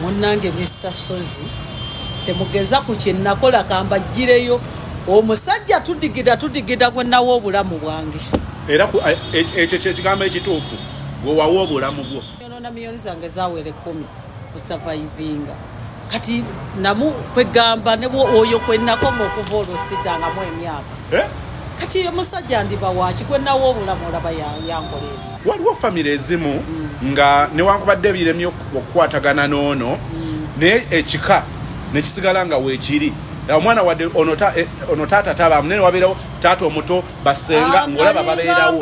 munnange Mr. Sozi temugeza ku kyennakola kambagireyo omusajja tudigida gwe nawo obulamu bwange era ekyo kyekigambo ekituufu gwe wawo obulamu bwo yonona miyoni zange zawere 10 osurvivinga kati namu kwegamba ne oyo kwennakoma okuva olwosiddangamu emyaka kati omusajja ndiba waki gwe nawo obulamu olaba yankolera waliwo famire ezimu nga newankubadde ebiremye okukwatagana n'ono naye ekika nekisigala nga weekiri omwana wadde ono taata taba munene wabeerawo taata omuto basenga ng'olaba babeerawo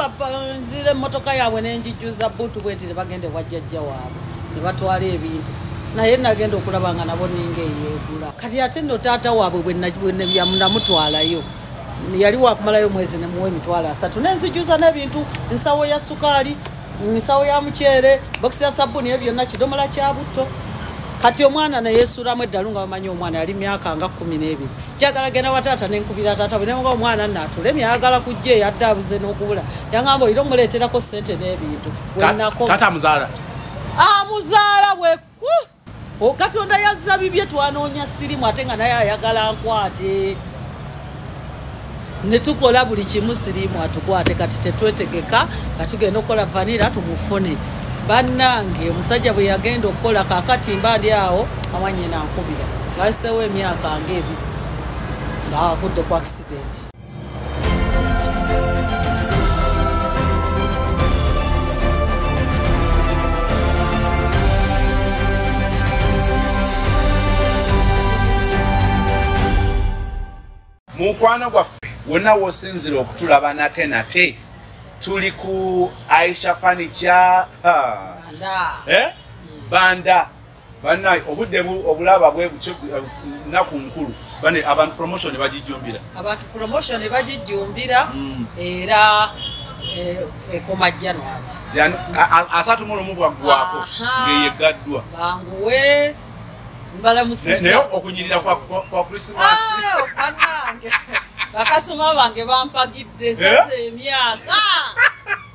nzire emmotoka yaabwe nenjijuza buutu bwe nti nebagende wajjajja waabwe ne batwala ebintu naye nagenda okulaba nga nabo ninga eyeegula kati ate nno taata waabwe bwe namutwalayo yali wakumalayo mwezi nemuwa emitwalo 3 nenzijuza n'ebintu nsawo ya sukaali nsawo ya muceere bokisi ya sabuni ebyo byonna kidomola kya butto kati omwana ne yeesulamu eddalu nga bamanyi omwana yali myaka nga 12 njagala genda wataata nenkubira taata bwe nenga omwana natulemye ayagala kujja yadde abuze n'okubula yangamba oyira omuleeterako ssente n'ebintu taata amuzaala amuzaala bweku katonda yazza bibye twanoonya sirimu ate nga naye ayagala nkwate netukola buli kimu sirimu atukwate kati tetwetegeka katugenda okukola vanira tumufune bannange omusajja bwe yagenda okukola kakati mba ndi awo amanye nankubira ngaseewo emyaka ng'ebiri ng'agudde ku accident mukwano gwaffe wonna wosinzira okutulaba nate tuli ku Aisha Furniture banda banayi obudde obulaba bwe naku nkulu bane abantu promotion bagijumbira era ekoma January asatu mu bwagwako ngeyegaddwa banguwe mbala musiza nayo okunyirira kwa Christmas bakasoma bange bampagidde sase emyaka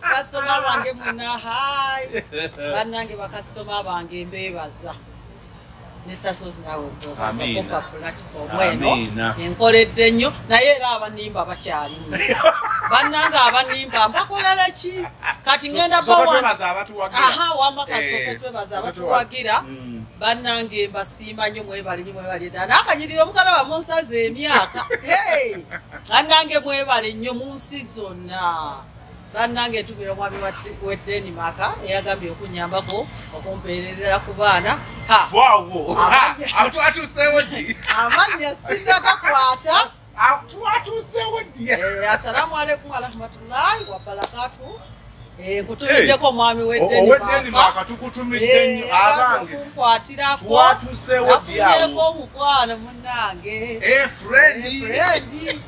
bakasoma bange munahayi bannange bakasoma bange mbebaza Mr. Sozi nawe okopa platform eno enkoledde nnyo naye era abanimba bakyali bannange abanimba mbakolera ki kati ngenda wamakasoke abatuwagira bannange mbasiima nnyo mwebale ddala nakanyirira omukalaba munsaze emyaka bannange mwebale nnyo mu nsi zonna bannange tumira omwami wa Denmark eyagambye okunyambako okumpererera ku baana amanya sinagakwata assalamu alaikum warahmatullahi wabarakatuh nkutumiddeko omwami w'Denmark kumukwatirako nafunyeko omukwano munnange frendi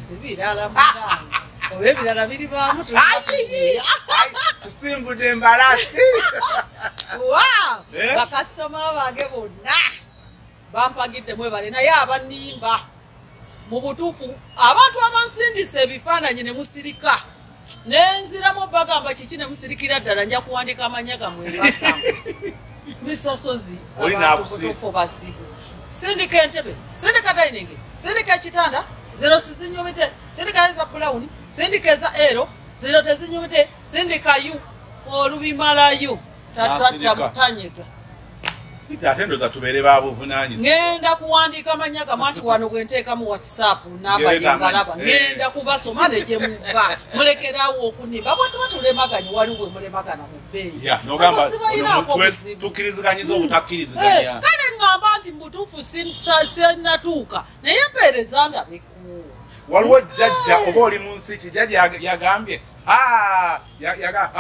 sibirala munnange oba ebirala biri bamu tusimbudde embalasi bakasitoma bange bonna bampagidde mwebale naye abanimba mu butuufu abantu abansindisa ebifaananyi ne musirika nenziramu bagamba kiki ne musirikira ddala nja kuwandika amanya gamwe basanguzi Mr. Sozi abantu butuufu basibu sindika entebe sindika dining sindika ekitanda 0 sizinyumide sindika eza brown sindika eza ero 0 tezinyumide sindika yu olubimalayo tatata mutanyega atendo za tubere babo vunanyi ngenda kuwandika amanya gamati wano gwenteeka mu WhatsApp namba yengalaba ngenda kubasoma neje muva mulekerawo okunimba abantu batulemaganye waliwo mulemagana mu bbeeyi nogamba tukiriziganyiza obutakkiriziganya kale ngamba nti mbutuufu sinatuuka naye mpeereza ndabeku waliwo jjajja oba oli mu nsi kijjajja yagambye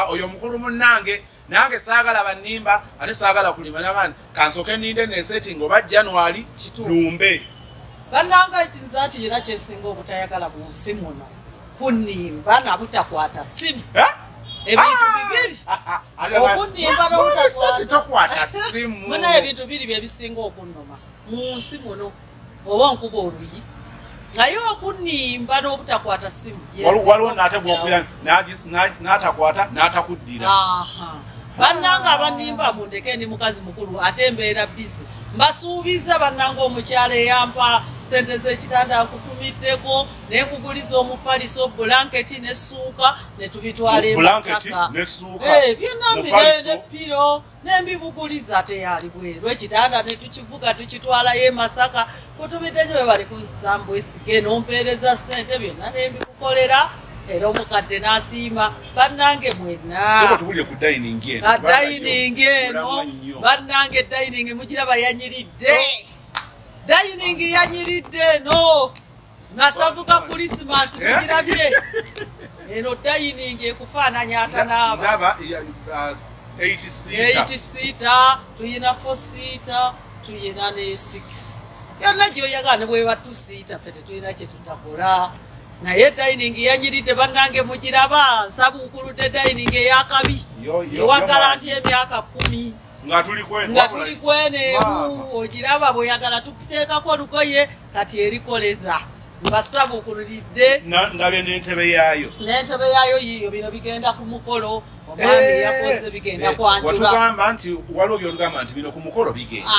oyo mukulu munnange nange saagala banimba ate saagala kulima nabandi kansooke ninde nesetting oba January lumbe bannanga ekinza nti era kyesinga obutayagala mu nsi muno kunimba nabutakwata simu ebintu bibiri okunimba nobutakwata simu muna ebintu bibiri byebisinga okunnoma mu nsi muno oba nkuba oluyi naye okunimba n'obutakwata simu waliwo n'ate bw'okwira n'atakwata n'atakuddira bannanga abanimba mundeke ndi mukazi mukulu atembeera busy mbasuubiza bannanga omukyala eyampa sente z'ekitanda nkutumiddeko nenkuguliza omufaliso blanketi nessuuka netubitwala emasaka byonna mbirene piro nembibuguliza teyali bweru ekitanda netukivuga tukitwalayo emasaka kutumiddenyo we bali kunsambu esige nompeereza sente byonna nembikukolera era omukadde n'asiima bannange mwenna dayiningi eno bannange dayiningi mugiraba yanyiridde dayiningi yanyiridde eno nasavuka kulisimasi mugirabye eno dayiningi ekufaananya atanaaba 8 seater tuyina 4 seater tuyina ne 6 yonna gyoyagala ne bweba 2 seater ffe tetulina kyetutakola naye dining yanyiridde bannange mugiraba nsabuukuludde dining eyakabi ewagalanti emyaka 10 nga tuli kweneebu ogiraba bweyagala tukuteekako olugoye kati erikoleza mbasabuukululidde ndabye n'entebe yaayo yiyo bino bigenda ku mukolo omwami yakoze bigenda kwanjula watugamba nti waliwo byolugamba nti bino ku mukolo bigenda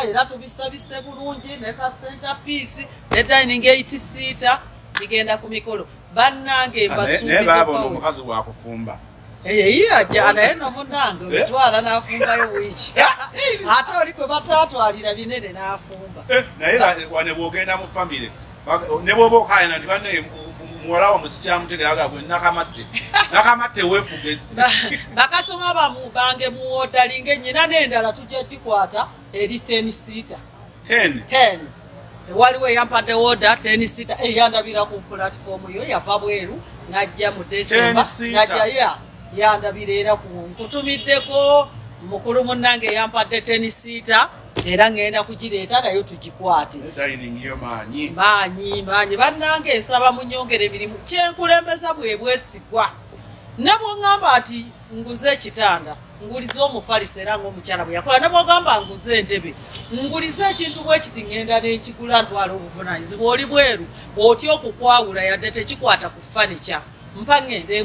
era tubisabise bulungi ne ka centerpiece ne dining 8 seater bigenda ku mikolo bannange mbasuubiza omukazi wakufumba ajja naye nomunange obitwala n'afumbayo wiiki ate oli kwe batatwalira binene n'afumba naye wane bwogenda mu famire ne bwoba okayana nti banne muwalawo musikyamutegeeraga gwe nakamatte weefuge bakasoma bange muwodalinga ennyina n'endala tujja gikwata eri 10 seater 10 waliwo eyampadde woda 10 seater eyandabira ku platform yo yava bweru najja mu December najja yandabira era nkutumiddeko mukulu munnange eyampadde 10 seater era ngenda kugireeta nayo tugikwate maanyi bannange nsaba munyongere emirimu kyenkulembeza bwebwesigwa ne bwongamba ati nguze ekitanda ngulize omufalisa era ng'omukyala bwe yakola ne bwogamba nguze entebe ngulize ekintu bwe kiti ngenda n'ekigula ntwala obuvunaanyizibwa oli bweru otya okukwawula yadde tekikwata ku fanica mpa ngende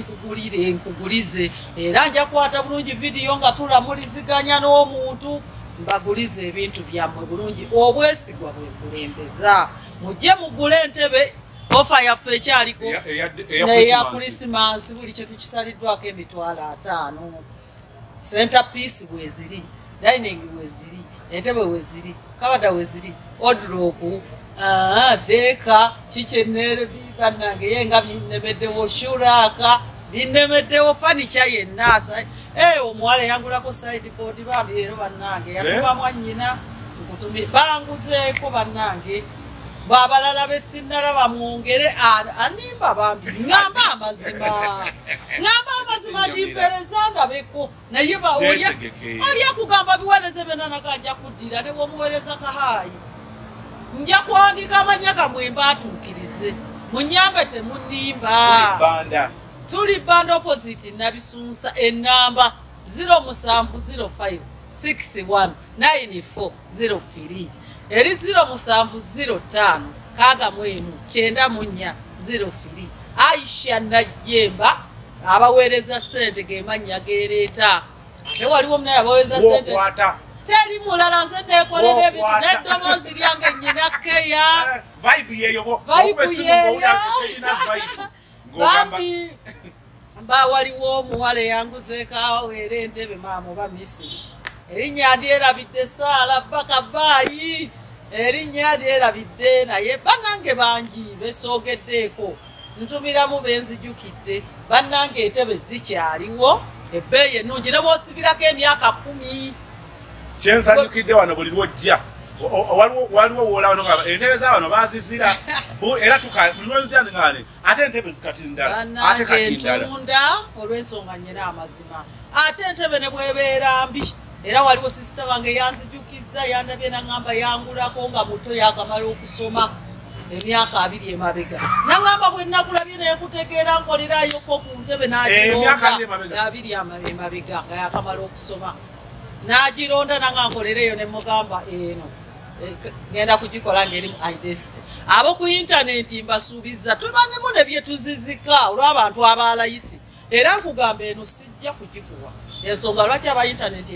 nkugulize era nja kukwata bulungi vidiyo nga tulamuliziganya n'omuntu mbagulize ebintu byammwe bulungi obwesigwa bwekulembeza mujje mugule entebe ofa yaffe ekyaliko neya krisimansi buli kye tukisaliddwako emitwalo 5 centerpiece bweziri dining weziri entebe weziri kabada weziri odroku deka kikyenere bannange yenga binemeddewo shuraka binemeddewo fanica yennaasa omuwala yangulako sideboard bambi ero bannange yatubamu annyina nkutumi banguzeeko bannange babalala besinalaba mwongere animba bambi ngamba amazima timpereza ndabeko naye olya kugamba biweereze byonna nakajja kuddira ne bwomuweereza kahaayi nja kwandika amanya gamwe mbaatuukirize munyambe temunimba tuli banda opposite nabisunsa enamba 0705 61 9403 eri 0705 kagamwemu 9403 Aisha Najemba abaweereza sente gemanya gereeta ate waliwo munaye abaweereza sente teri mulala nze nekolera ebintu n'eddoboozi lyange nnyina keya bambi mba waliwo omuwala eyanguzeeko aweera entebe maama oba Misiri erinnya ndyerabidde Saala Bakabaayi erinnya ndyerabidde naye bannange bangi besoogeddeeko ntumiramu benzijukidde bannange entebe zikyaliwo ebbeeyi ennungi ne bw'osibirako emyaka 10 kyensanyukidde wano buli lwojja waliwo woolaba entebe z'abano bazizira era tulwenzyaningane ate entebe zikatindala ate katindala olw'ensonga nnyina amazima ate entebe ne bwebeera mbi era waliwo sisita wange yanzijukiza yandabye naŋŋamba yangulako nga muto yakamala okusoma emyaka 2 emabega naŋŋamba bwe nakulabye naye kutegeera nkolerayoko ku ntebe n'agironda 2 emabega nga yakamala okusoma n'agironda nanga nkolereyo ne mugamba eno ngenda kugikola ngeri mu identity abo ku internet mbasuubiza tubanemu ne bye tuzizika olw'abantu abalayisi era nkugamba eno sijja kugikuwa ensonga lwaki aba internet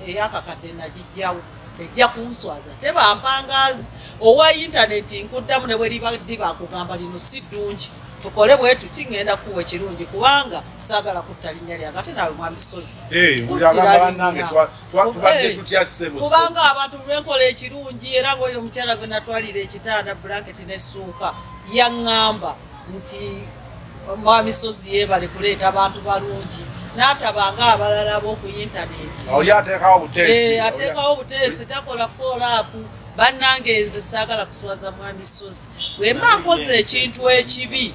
eyakakadde nagijjawo ejja kunswaza tebampangazi owa internet nkuddamu ne bwe liba kugamba lino si ddungi tukole bwe tuti ngenda kuwa ekirungi kubanga saagala kutta linnya lyange ate naawe mwami Sozi kubanga abantu lwenkola ekirungi era ng'oyo omukyala gwe natwalira ekitanda blanketi n'essuuka yaŋŋamba nti mwami Sozi yeebale kuleeta abantu balungi n'atabanga abalala b'oku intaneti ateekawo buteesi takola follow-up bannange nze saagala kuswaza mwami Sozi bwe mba nkoze ekintu ekibi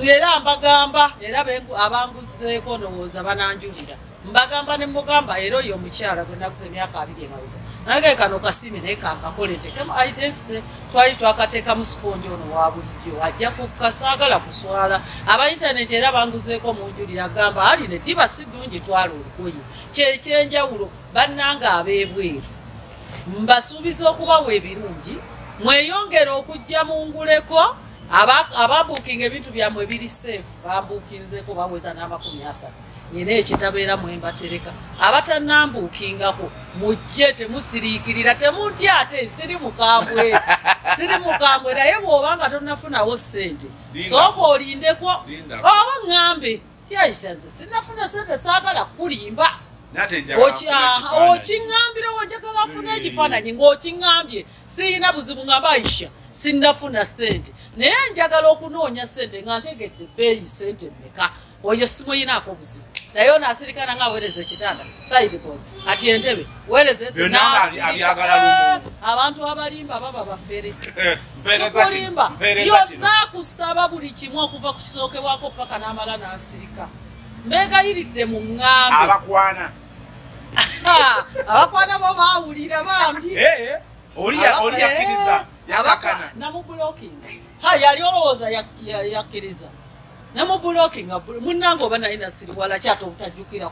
era mbagamba era abanguzeeko ndowooza bananjulira mbagamba ne mugamba era oyo omukyala gwe naguze emyaka 2 emabega naye kano kasiime naye kankakole ntekemu identity twali twakateekamu siponji ono wa bulijjo ajja kukasaagala kuswala aba intaneti era banguzeeko munjulira gamba aline diba si ddungi twala olugoye kyekyenjawulo bannanga abeebweru mbasuubiza okubawa ebirungi mweyongere okujja munguleko ababuukinga ebintu byammwe biri safe bambuukinzeeko baweza n'30 nyina ekitabeera mwembatereka abatanambuukingako mujje temusiriikirira temuntya ate siri mukambwe naye bw'obanga tonafunawo ssente sooka olindeko oba ŋŋambe tyayitanze sinafuna ssente saagala kulimba okiŋŋambire wojagala afuna ekifaananyi ng'okiŋŋambye siyina buzibu ŋŋamba Aisha sinnafuna ssente naye njagala okunoonya ssente nga ntegedde bbeeyi ssente mmeka oyo simuyinaako buzibu naye onaasirikana nga aweereza ekitanda sideboard kati entebe weereza abantu abalimba baba bafere sikulimba yonna kusaba buli kimu okuva ku kisookebwako paka n'amala n'asirika mbeegayiridde mu ŋŋambe abakwana bo baawulira bambi namubulokinga yali olowooza yakkiriza namubulokinga munnange oba naye nasiri wala kyate obutajjukira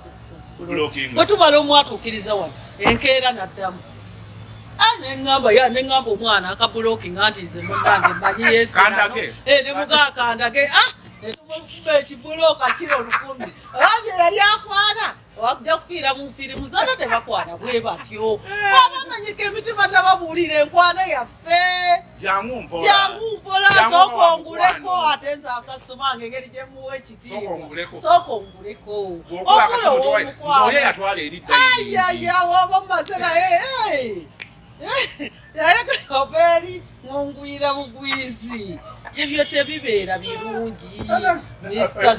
bwe tumala omwatuukiriza wano enkeera naddamu neŋŋamba omwana akabulokinga nti nze munnange mmanyi yeesirano ne mugakandage netumukuba ekibuloka kiro 10 ababye yali akwana wajja kufiira mu firimu zata tebakwana bwe batyo abamanyika emitima nababuulira enkwana yaffe jangu mpola sooka onguleko ate nze akasimange engeri gye muwa ekitiibwa sooka onguleko woba mumaze naye obeeri ngongwira bugwizi ebyo tebibeera birungi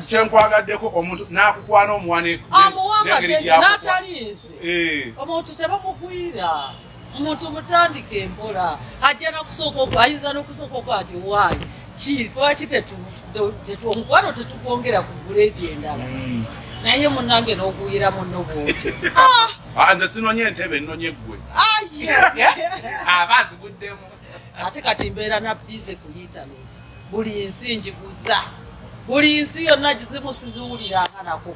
kyenkwagadeko omuntu nakukwana omuwamagezi n'atali nze omuntu tebamugwira omuntu mutandika empola ajja ayinza n'okusooka okuba ati waayi lwaki omukwano tetukwongera ku buleedi endala naye munnange n'ogwira munno bwotyo nze sinonye entebe nnonye ggwe abazibuddemu ate kati mbeera na bize ku intaneti buli nsi njiguza buli nsi yonna zimusiziwuliranga nako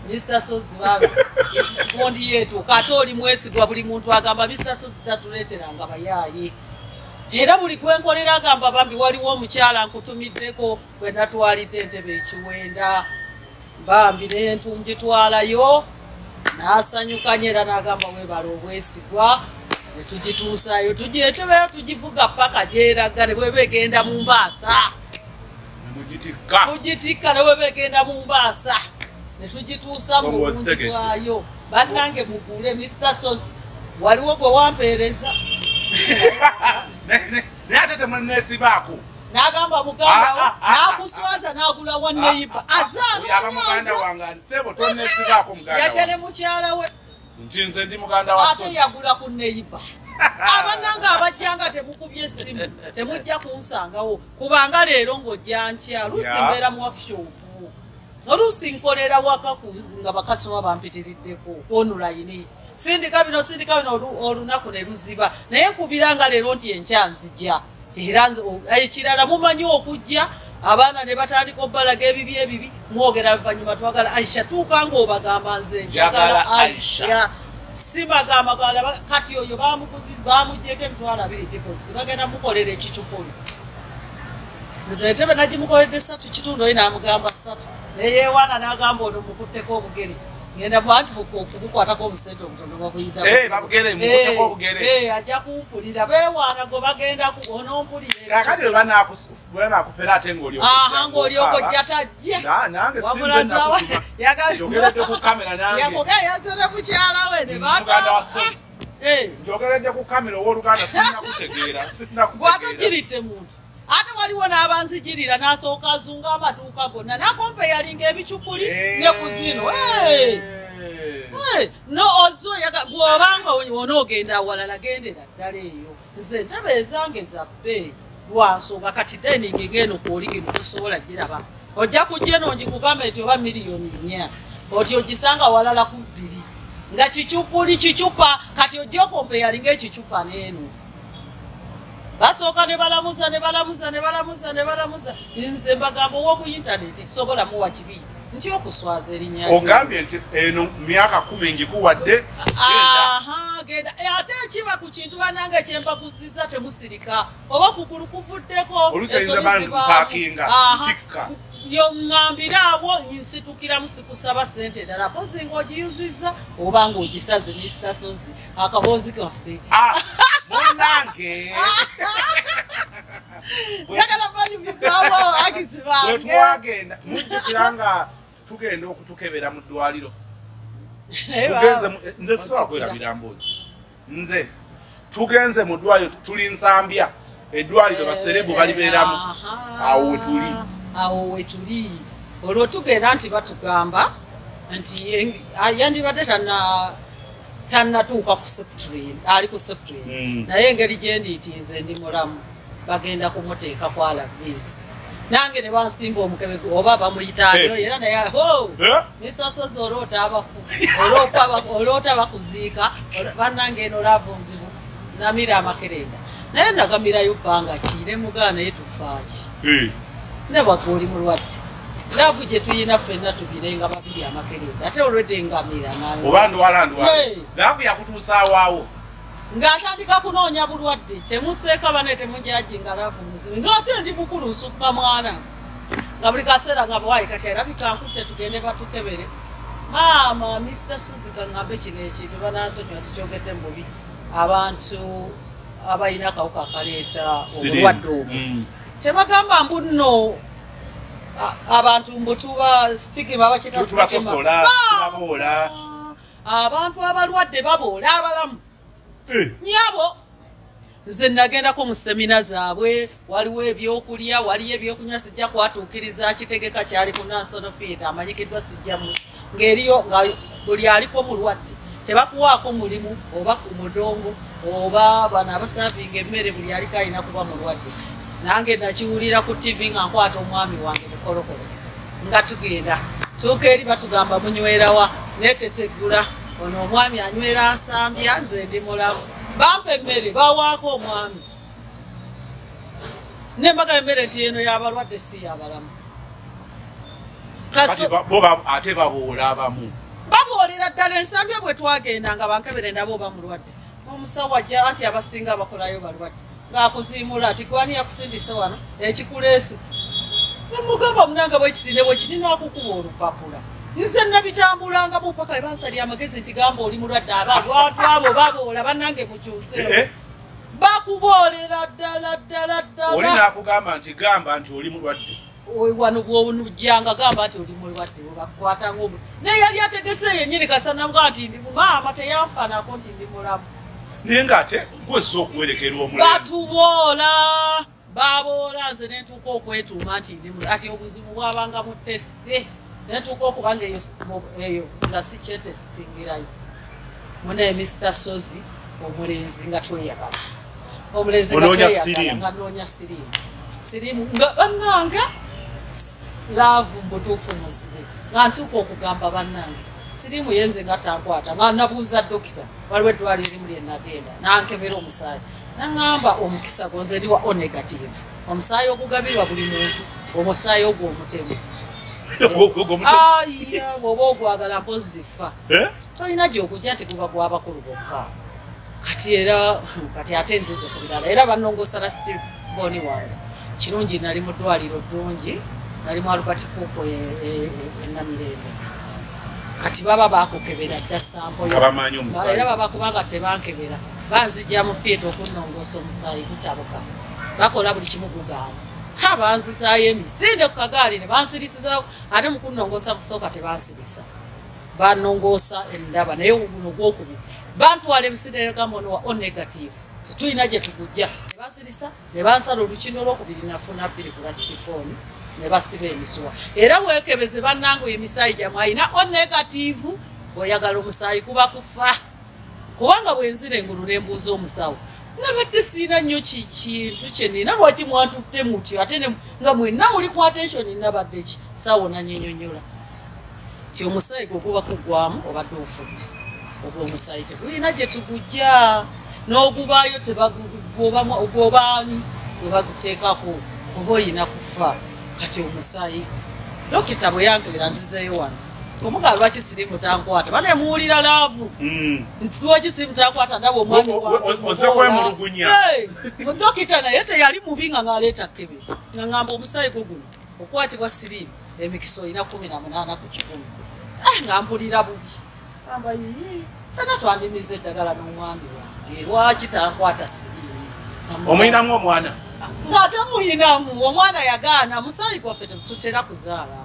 Mr. Sozi baba mondi yetu kati oli mwesigwa buli muntu agamba Mr. Sozi tatuleeteranga bayaaye era buli kwenkolera agamba bambi waliwo omukyala nkutumiddeko bwe natwalidde entebe ekiwenda bambi nentumgitwalayo n'asanyukanye era n'agamba weebala obwesigwa ne tugituusaayo tugyetebeyo tugivuga paka gyeraga ne bweba egenda mu Mbaasa tugitikka ne bweba egenda mu Mbaasa ne tugituusa mu bulungi bwayo bannange mugule Mr. Sozi waliwo gwe wampeereza naye ate temuneesibaako n'agamba mugandawo n'akuswaza n'agula wa neiba yajja ne mukyala we nti nze ndi muganda wa ate yagula ku neiba abananga abajjanga temukubye essimu temujja kunsangawo kubanga leero ng'ojja nkya luusi mbeera mu workshop oluusi nkolera waka nga bakasoma bampitiriddeko onulayini sindika bino olunaku ne luziba naye nkubiranga leero nti enkya nzija era ekirala mumanyi okujja abaana ne batandika obbalaga ebibi mwogera luvannyuma twagala Aisha tuuka ng'obagamba nze njagala Aisha sibagamba kati oyo bamuggyeko emitwalo 2 deposit bagenda mukolera ekicukulu nze entebe nagimukoledde 3 kitundu oyo n'amugamba 3 neyeewaana n'agamba ono mukutteko obugere ngenda bwanti kukukwatako obusente obutono bakuyita babugere mukuteko obugere ajja kumpulira bewaana gwe bagenda onompulira kakati banakufera ate ng'olyoko jja tajja nange yakoge ku kamera nange yazere mukyala we ne njogeredde ku kamera ow'oluganda sinnakutegeera gwatogiridde muntu ate waliwo n'abanzijirira n'asooka azunga amaduuka gonna nakompe yalinga ebicupuli ne ku zino no ozoyaga bw'obanga onoogenda awalala gendera ddala eyo nze ntaba ezange za bbeeyi lwansonga kati deningi ng'eno kwoligi mukusobola giraba ojja kujja eno ngikugamba nti oba miliyoni 4 oti ogisanga walala ku 2 nga kicupuli kicupa kati ojja okompe yalinga ekicupa n'eno basooka ne balamuza nze mbagamba ow'oku intaneti sobola muwa kibi nti okuswaza erinnya ogambye nti eno myaka 10 ngikuwadde genda ate ekiba ku kintu banange kyempaguzizza temusirika oba kugulu kuvuddeko yoŋŋambira abo nsitukira musikusaba sente endala pozi ng'ogiyuzizza oba ng'ogisaze Mr. Sozi akaboozi kaffe munange yagala banyumisaawo agizi bange twagenda mujjukira nga tugenda okutukebera mu ddwaliro nze sisobola kwerabira mboozi nze tugenze mu ddwaliro tuli Nsambya eddwaliro baserebu balibeeramu awo wetuli olwo tugenda nti batugamba nti yandibadde tannatuuka ku septrain ali ku septrain naye engeri gyendiitinze ndi mulamu bagenda kumuteeka kwala visi nange ne bansimba omukebe oba bamuyitayo era naye Mr. Sozi oloota abafu oloota bakuziika bannange eno lavunzibu namira amakerenda naye nagamirayo bbanga kiire mugaana naye tufaaki ne bwagoli mulwadde laavu gye tuyina ffenna tubirenga babiri amakerenda ate olwedde ngamira oba ndwalandwa laavu yakutuusaawo ng'atandika kunoonya bulwadde temuseeka bane temujajinga laavu muzibe ng'ate ndi mukulu nsukka mwana nga buli kaseera nga bwayi kati erabika nkutte tugende batukebere maama Mr. Sozi kaŋŋambe kino ekintu banansonyiwa sikyogedde mu bubi abantu abalina akawuka akaleeta obulwadde obwo tebagamba mbu nno abantu mbu tuba stigima bakitasosola abantu abalwadde baboola abalamu nyabo nze nagendako mu semina zaabwe waliwo ebyokulya waliyo ebyokunywa sijja kwatuukiriza kitegeka kyali ku National Theatre amanyikiddwa sijjamu ng'eriyo nga buli aliko mulwadde tebakuwaako mulimu oba ku mudongo oba bano abasavinga emmere buli aliko alina kuba mulwadde nange nakiwulira ku TV nga nkwata omwami wange mukolokolo nga tugenda tuuka eri batugamba munywerawa netetegula ono omwami anywera Nsambya nze ndi mulamu bampa emmere bawaako omwami nembaga emmere nti eno y'abalwadde si y'abalamu ate baboola abamu baboolera ddala Ensambya bwe twagenda nga bankebere nabo bamulwadde omusawo ajja anti abasinga abakolayo balwadde ng'akuziimula ati gwani yakusindisa wano ekikuleese nemugamba munanga bwekitine bwekitine akukuba olupapula nze nabitambulangamu paka ebansalya amagezi nti gamba oli mulwadde abantu abo baboola bannange mukyuse bakuboolera ddala oli nakugamba nti gamba nti oli mulwadde wano bwonujjanga gamba nti oli mulwadde bakwatanga omu naye yali ategese yennyini kasanamuga nti ndi maama teyanfanako nti ndi mulamu naye ng'ate gwezza okuwerekera omulenzi batuboola baboola nze nentuuka okwetuuma nti ndi mulamu ati obuzibu bwabanga mu tesite nentuuka okubanga eyo nga sikyetesitingirayo munaye Mr. Sozi omulenzi nga tweyagala omulenzi nga tweyagala nga noonya sirimu nga bannanga laavu mbutuufu muzibe nga ntuuka okugamba bannange sirimu yenze nga tankwata nga nabuuza dokita waliwo eddwaliro erimu lye nagenda nankebera omusaayi naŋŋamba omukisa gonze ndi wa O negative omusaayi ogugabirwa buli muntu omusaayi ogwo omutemu bwoba ogwagala mpozi zifa tolina gyokujja nti guba gw'abakulu bokka kati ate nzeze ku birala era bannongosala Steve Boni wange kirungi nali mu ddwaliro ddungi nali mu Albert Kuko Namirembe kati baba bakukebera dda sampo abamanyi omusaayi era baba kubanga tebankebera banzijja mu theatre okunnongoosa omusaayi gutabuka bakola buli kimu kugamba banzizaayo emisinde ku kagaali ne bansirisizawo ate mu kunnongoosa kusooka tebansirisa bannongoosa endaba naye guno gwokubiri bantwala emisinde negamba ono wa o negative tetulina gye tugujja ne bansirisa ne bansala olukino olwokubiri nafuna 2 pulastikoni ne basiba emisuwa era weekebeze bannange emisaayi gyamwe alina o negative bw'oyagala omusaayi kuba kufa kubanga bwenzira engulu ne mbuuza omusawo nabadde siina nnyo kintu kyenina lwaki mwantutte mutyo ate nga mwenna muli ku attention nabadde ki sawo nanyinyonyola ti omusaayi gwe guba kuggwamu obadde ofudde ogwo omusaayi tegulina gye tugujja n'ogubaayo ogobaani bwe baguteekako oba oyina kufa kati omusaayi dokita bwe yankebera nzizeeyo wano omugalo lwaki sirimu tankwata banemuwulira laavu nti lwaki sirimu tankwata ndaba omwami ozekwemulugunya dokita naye teyali mubi nga ngaleeta kkebe nga ngamba omusaayi gwo guno okwatibwa sirimu emikisa olina 18 ku 1 nga mpulira bubi gamba fena twandimiza eddagala n'omwami wange lwaki tankwata sirimu omuyinamu omwana ng'ate muyinamu omwana yagaana musaayi gwaffe tutera kuzaala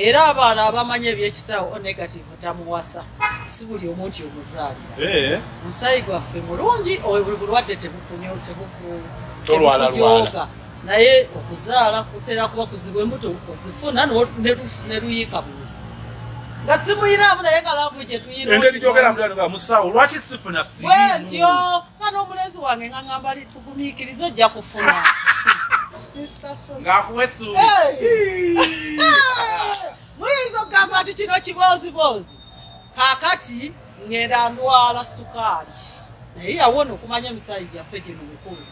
era abaana abamanyi ebyekisawo o negative tamuwasa si buli omuntu omuzaalira musaayi gwaffe mulungi buli bulwadde tebukujooga naye okuzaala kutera kuba kuzibu embuto ozifuna ne luyiika buyisi nga simuyinaamu naye kalaavu gye tuyina engeri gyogera mulanga musawo lwaki sifuna sirimu ntyo nga n'omulenzi wange nga ngamba litugumiikiriza ojja kufuna ng'akuwesu muyinza okugamba nti kino kiboozibozi kaakati ngenda ndwala sukaali naye yawona okumanya emisaayi gyaffe gino mukulu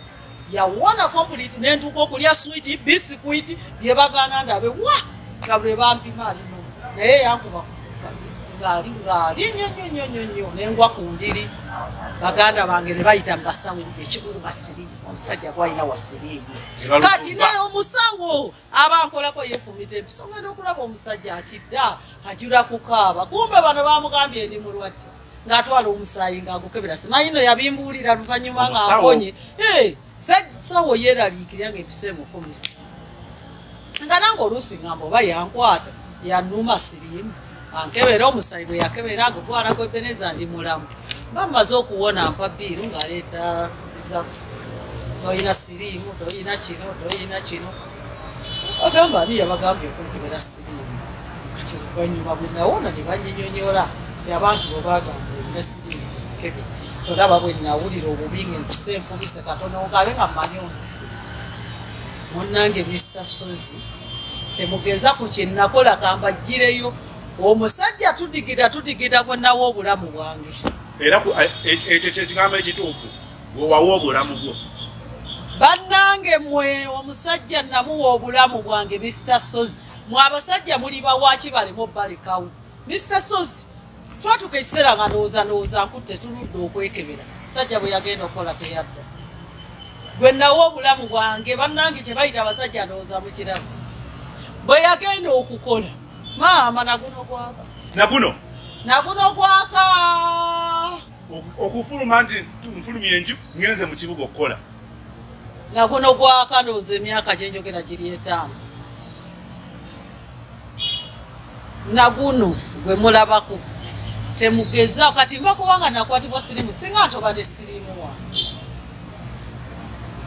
yawona complete nentuuka okulya switi bisikwiti bye bagaana ndabe wa nga bwe bampima alino naye yankuba ngaali nyonyonyonyonyo nengwa ku ndiri baganda bange ne bayita mu basawo ekikulu basirimu omusajja gwalina wasirimu kati naye omusawo abankolako yefumita empisa ngenda okulaba omusajja atidda ajula kukaaba kumbe bano bamugambye ndi mulwadde ng'atwala omusaayi ng'agukebera simanyi no yabimbuulira luvannyuma ng'akonye sawo yeeraliikirira ng'empisa emufumisa nga nange oluusi ngamba oba yankwata yannuma sirimu ankebera omusaayi bwe yakebera agutwala gwebeneza ndi mulamu bamaze okuwona mpa biiru ng'aleeta zakusi toyina sirimu toyina kino bagamba ani yabagambye okunkebera sirimu kati oluvannyuma bwe nawona ne banyinyonyola ti abantu bwe bagamba olina sirimu kebe tolaba bwe nawulira obubi ng'empisa enfumise katono ngabe nga mmanyi onzisi munnange Mr. Sozi temugeza ku kye nakola kambaggireyo omusajja tudigida gwe nawo obulamu bwange era ekyo kyekigambo ekituufu gwe wawa obulamu bwo bannange mmwe omusajja namuwa obulamu bwange Mr. Sozi mwe abasajja muli bawaki balemu balekawo Mr. Sozi twatuka ekiseera nga ndowooza nkutte tuludde okwekebera musajja bwe yagenda okukola teyadda gwe nawo obulamu bwange bannange kye bayita abasajja ndowooza mu kirabu bwe yagenda okukola maama naguno gwaka okufuluma nti nfulumye enju ngenze mu kibuga okukola naguno gwaka ndowooza emyaka gye njogera giri 5 naguno gwe mulabako temugeza kati mba kubanga nakwatibwa sirimu singa ntoba ne sirimu wange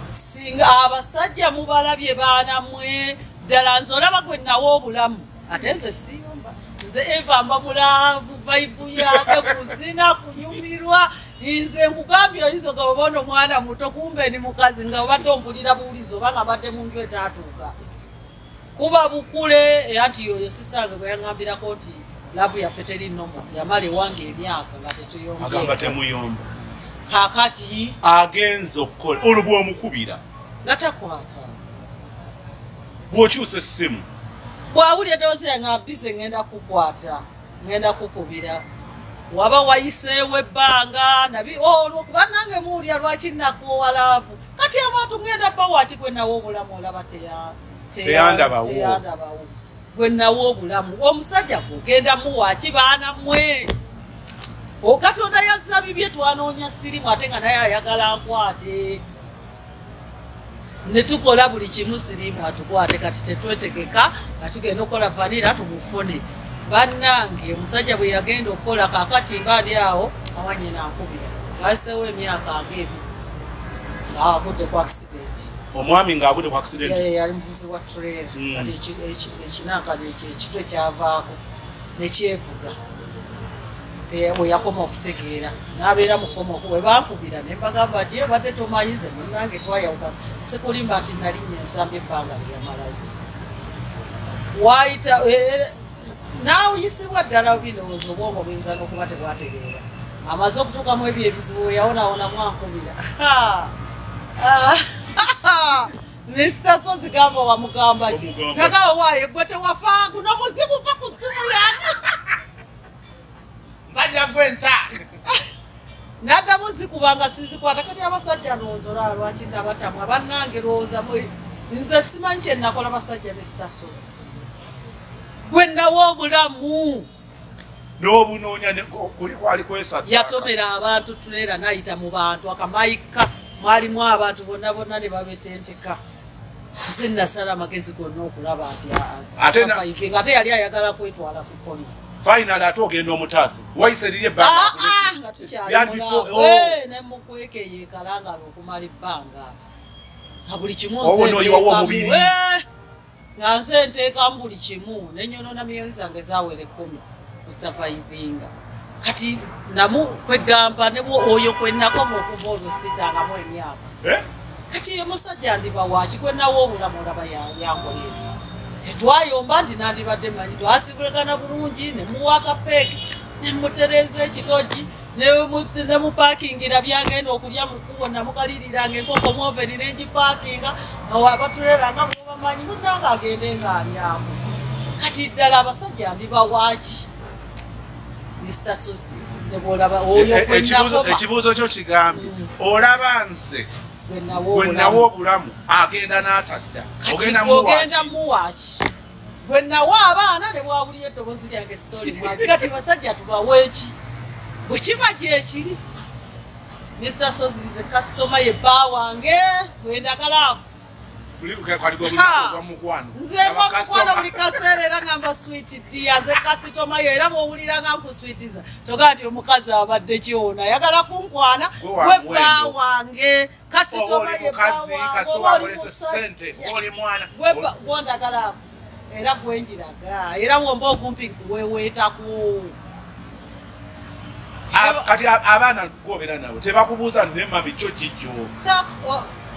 singa abasajja mubalabye baana mmwe ddala nze olaba gwe nawo obulamu ate nze siyumba nze eva mba mulaavu vaibu yange kuzina kunyumirwa nze nkugambye oyinza ogabona omwana muto kumbe ni mukazi nga obadde ompulira buwulizi oba nga badde mu nju etaatuuka kuba bukule anti yoyo sistange gwe yaŋŋambirako nti laavu yaffe teri nomo yamala ewange emyaka nga agamba temuyomba kaakati agenza okukola olwo bw'omukubira nga takwata bw'okyusa essimu bwawulya eddoboozi yange abise ngenda kukwata ngenda kukubira waba wayiseewo ebbanga olwokuba nange muwulya lwaki nakoowa laavu kati abantu ngenda bba wakikwe nawo obulamu olaba teyandabawo bwe nawo obulamu omusajja kugenda muwaki baana mmwe okatonda yazza bibye twanoonya sirimu ate nga naye ayagala nkwate ne tukola buli kimu sirimu atukwate kati tetwetegeka nga tugenda okukola vanira tumufune bannange omusajja bwe yagenda okukola kakati mbaali awo awanye nankubira ngaseewo emyaka ng'ebiri ng'agudde ku accident omwami ng'agudde ku accident yali muvuzi wa trailer kati ekinanka ekitwe kyavaako nekyevuga bwe yakoma okutegeera n'abeera mukomoku bwe bankubira ne mbagamba nti badde tomanyize munnange twayawuka sikulimba nti nalinnya ensamba ebbanga lyamalayo wayita naawuyisibwa ddala birowoozo obwongo buyinza n'okuba tebwategeera amaze okutuukamu ebyo ebizibu yawonawonamu ankubira Mr. Sozi gamba wamugamba ki nagamba waaye gwe tewafa guno muzibu va ku simu yange mbajja gwenta naddamu zikubanga sizikwata kati abasajja ndowooza lwaki nabatamwa bannange lowooza nze simanyi kye nakola basajja Mr. Sozi gwe nawo obulamu n'obunoonya kuli kwali kwesajja yatomera abantu tulera nayita mu bantu akamayika mwalimu abantu bonna bonna ne babetenteka nze nasala amagezi gonna okulaba nti ate yali ayagala kwetwala ku polisi final ate ogenda omutaasi wayise liri ebbanga nga tukyali ne mukwekeyo ekalangala okumala ebbanga nga buli kimu nga nze nteekamu buli kimu nenyonona miliyoni zange zawera 10 kusurvivinga kati namu kwegamba ne oyo kwenakoma okuva olwo sidangamu emyaka kati omusajja ndiba waki kwenawo obulamu olaba yankolera tetwayomba nti nandibadde manyi twasibulekana bulungi ne muwaka peeki ne mutereeza ekitogi ne mupakingira byagenda okulya mukubo namukaliriranga enkoko muoveni nengipakinga abatulelanga mubamanyi munanga agende ngaalyamu kati ddala abasajja ndiba waki Mr. Sozi nebolaba oyo kwenakoma ekibuuzo kyo kigambye olaba nze gwe nawo obulamu agenda n'atadda ogenda muwaki gwe nawo abaana ne bwabuli eddoboozi lyange sitori mwaki kati basajja tubaweeki bwe kiba gyekiri Mr. Sozi nze kasitoma ye bba wange gwendagala nze bamukwano buli kaseera era ngamba sweet dia ze kasitoma yo era bwowulira nga nkuswitiza togaa nti omukazi abadde kyona ayagala kunkwana gwe bba wange kasitoma ye gwondagala era gwenjiraga era womba okumpi nkuweweetaku kati abaana gobeera nabo tebakubuuza nemami kyo kijjo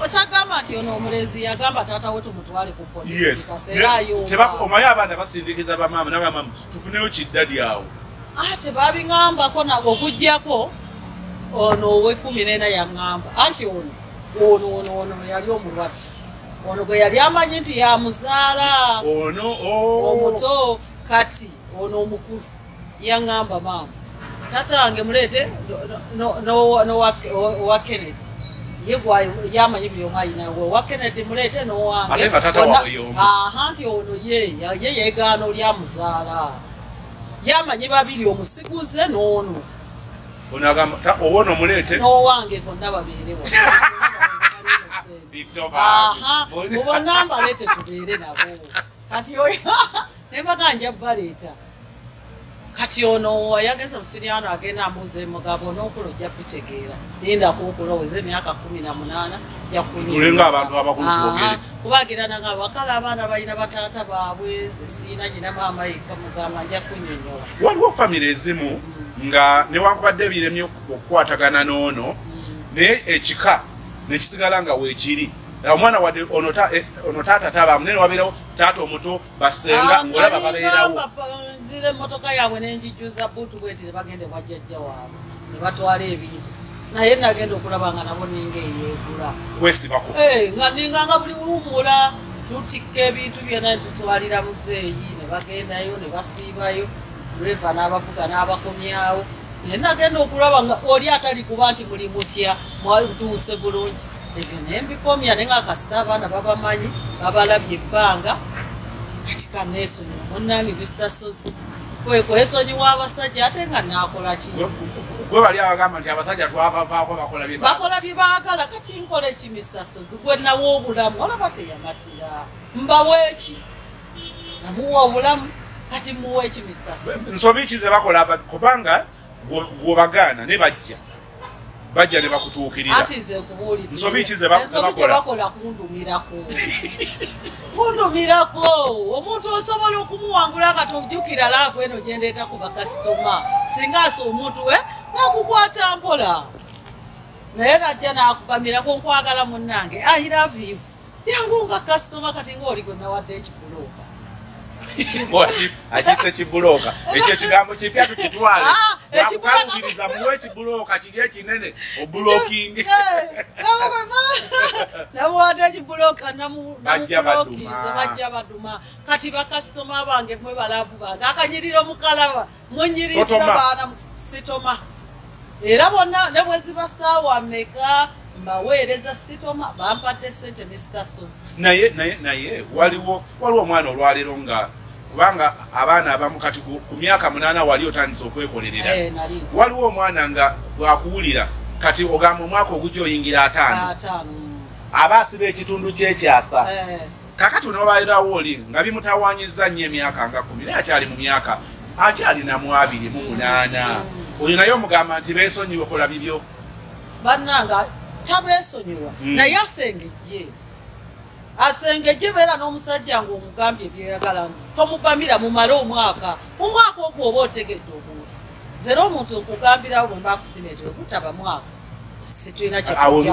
osagamba nti ono omulezi yagamba taata we tumutwale ku polisi kaseerayo omaye abaana basindikiza bamaama nabamaama tufuneyo kiddadi awo tebabingambako nabo okuggyako ono owe14 yaŋŋamba anti ono yali omulwadde ono gwe yali amanyi nti yamuzaala omuto kati ono omukulu yaŋŋamba maama taata wange muleete nowa Kennedy yamanyi buli omu ayina wa Kennedy muleete nowange nti ono ye yeegaana oli amuzaala yamanyi babiri omusiguze n'ono owona omuleete n'owange bonna babeerewo mubonna mbaleete tubeere nabo kati oyo nebaganja baleeta kati ono yagenze musiriano agenda ambuuza emugabo n'okula ojja kutegeera linda kukuloweza emyaka 18 tulenga abantu abakulu twogere kubagirana nga bakala abaana balina bataata baabwe ze siina nyina maama yekka mugamba nja kunyonyola waliwo famire ezimu nga newankubadde biremye okukwatagana n'ono naye ekika nekisigala nga weekiri omwana wadde ono taata tabaamu naye wabeerawo taata omuto basenga olaba babeerawo nzire emmotoka yaabwe nenjijjuza buutu bwetire bagende bwajjajja waabwe ne batwala ebintu naye nagenda okulaba nga nabo ninga eyeegula kwesibako nga ninganga buli luwumula tutikka ebintu byonna netutwalira muzeeyi ne bagendayo ne basiibayo dreva n'abavuga n'abakomyawo naye nagenda okulaba nga oli atali kuba nti muli mutya mwatuuse bulungi ebyo nembikomya naye nga kasita abaana babamanyi babalabye ebbanga kati kaneesonyiwa munnange bisasozi kwesonyiwa abasajja ate nga naakola ki gwe bali abagamba nti abasajja twabavaako bakola bye baagala kati nkola ekimisasozi gwe nawa obulamu olaba teyamatira mbaweeki namuwa obulamu kati muwa ekimisasozi nsobi ki ze bakola kubanga gwobagaana ne bajja ne bakutuukirira ati ze kubuulira nsobi ki ze bakola kundumirako omuntu osobola okumuwangula nga tojjukira laavu eno gyendeeta ku bakasitoma singa ase omuntu we nakukwata mpola naye najja nakubamirako nkwagala munnange I love you yangu nga kasitoma kati ngaoli gwe nawadde ekibulooka akisa ekibulooka ekyo ekigambo kipya tukitwale nakukalukiriza muwe ekibulooka kiri ekinene obulokingi namuwadde ekibulooka namubulokinze bajja baduma kati bakasitoma bange mwe balavu bange akanyiriro mukalaba munyirisa baana sitoma era bonna ne bwe ziba ssaawa mmeka mbaweereza sitoma bampadde ssente Mr. Sozi naye waliwo omwana olwaleero nga kubanga abaana abamu kati ku myaka 8 wali otandise okwekolerera waliwo omwana nga bwakuwulira kati ogamba omwaka ogujja oyingira 5 aba asiba ekitundu kyekyasa kakati onobairawo oli nga bimutawanyiza nnyo emyaka nga 10 naye akyali mu myaka akyalina mu 28 oyo naye omugamba nti beesonyiwe kola bibyo bannanga tabeesonyiwa naye asengejje beera n'omusajja ng'omugambye ebyeyagala nzi tomubamira mumale omwaka ogwo oba otegedde omuntu zera omuntu okugambirawo bwe mbakusimeete okutaba mwaka situlina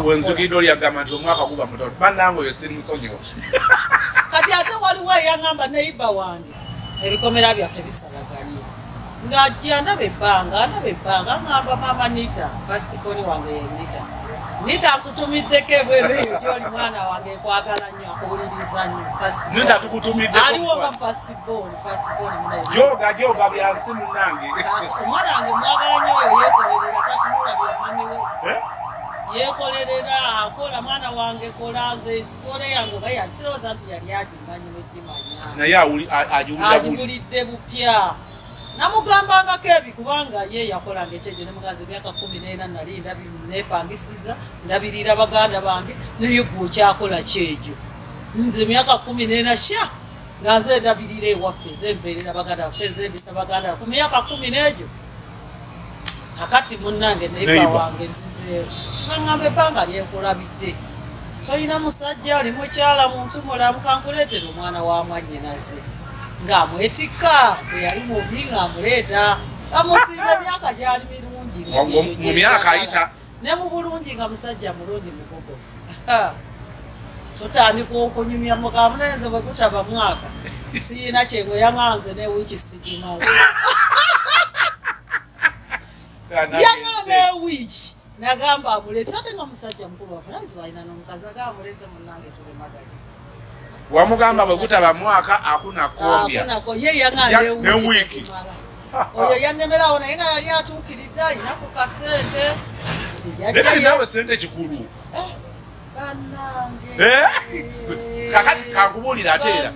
wenzukidde oli agamba nti omwaka guba mutono bannange oyo simusonyiwa kati ate waliwo eyagamba neiba wange ebikomera byaffe bisalaganye ng'ajja ndaba ebbanga ngamba mama Nita fasitiboni wange ye Nita nkutumiddeko ebweru eyo gyoli mwana wange ekwagala nnyo akuwuliriza nnyo aliwo nga fasitiboni joga byansi munnange omwana wange mwagala nnyo oyo yeekolerera tatunula byamamiwe yeekolerera akola mwana wange kola nze sitole yange oba yasirowooza nti yali agimanyi negimanya naye agibulidde bupya namugambangako ebi kubanga ye yakolanga ekyejo nemugazi emyaka 14 nali nepangisiza ndabirira baganda bange naye gwokyakola kyejo nze emyaka 14 sha nga nze ndabirira ewaffe zemperera baganda baffe zendeta baganda ku myaka 10 egyo kakati munnange neiba wange nsizeewo nangamba ebbanga lyekulabidde toyina musajja ali mukyala muntu mulamu kankuleetera omwana wa mwannyinaze ng'amwetikka teyali mubi ng'amuleeta amusiima emyaka gyali mirungi mu myaka ayita ne mu bulungi nga musajja mulungi mugogofu totandika okunyumya mugamu naye nze bwe gutaba mwaka siina kyengo yaŋŋanze ne wiiki sigimawo yaŋŋanga ewiiki nagamba amulese ate nga musajja mukulu wafunanzi walina n'omukazi agaamulese munnange tulemaganye wamugamba bwe gutaba mwaka akuna kombya ye yaŋŋanga ewiiki oyo yannemerawo naye nga yali atuukiridde ayinaku kasente nawe sente kikulu kakati kankubuulira ate era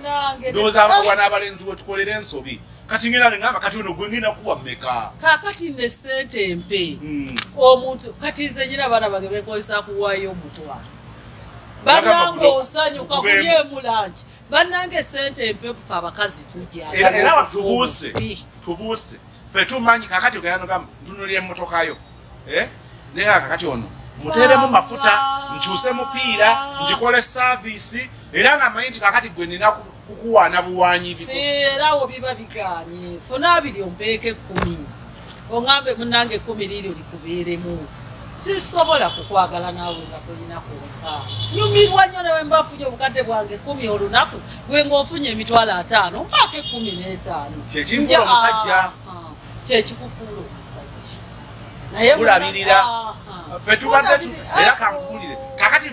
ndowooza wana abalenzi bwe tukolera ensobi kati ngenda nengamba kati ono gwe ngenda kuwa mmeka kakati ne sente empe omuntu kati nze nyina abaana bange benkozesa kuwaayo omutwalo bannange osanyuka kulyemu lanki bannange sente empe kufa abakazi tujjaera tubuuse ffe tumanyi kakati ogayanogamba ntunulira emmotokayo naye kakati ono muteeremu mafuta nkyuse mupiira ngikole saavisi era nga manyi nti kakati gwe nina kukuwaana buwanyi erawo biba biganye funa abiri ompeeko 10 oŋambe munnange 10 liiryo likubeeremu sisobola kukwagala naawe nga tolina kumpa nyumirwa nnyo newe mbafunye obukadde bwange 10 olunaku gwe ng'ofunye emitwalo 5 mpaako 15 kyekinfuula omusajja kyekikufuula omusajja naye kulabirira ffe tubadde era kankugulire kakati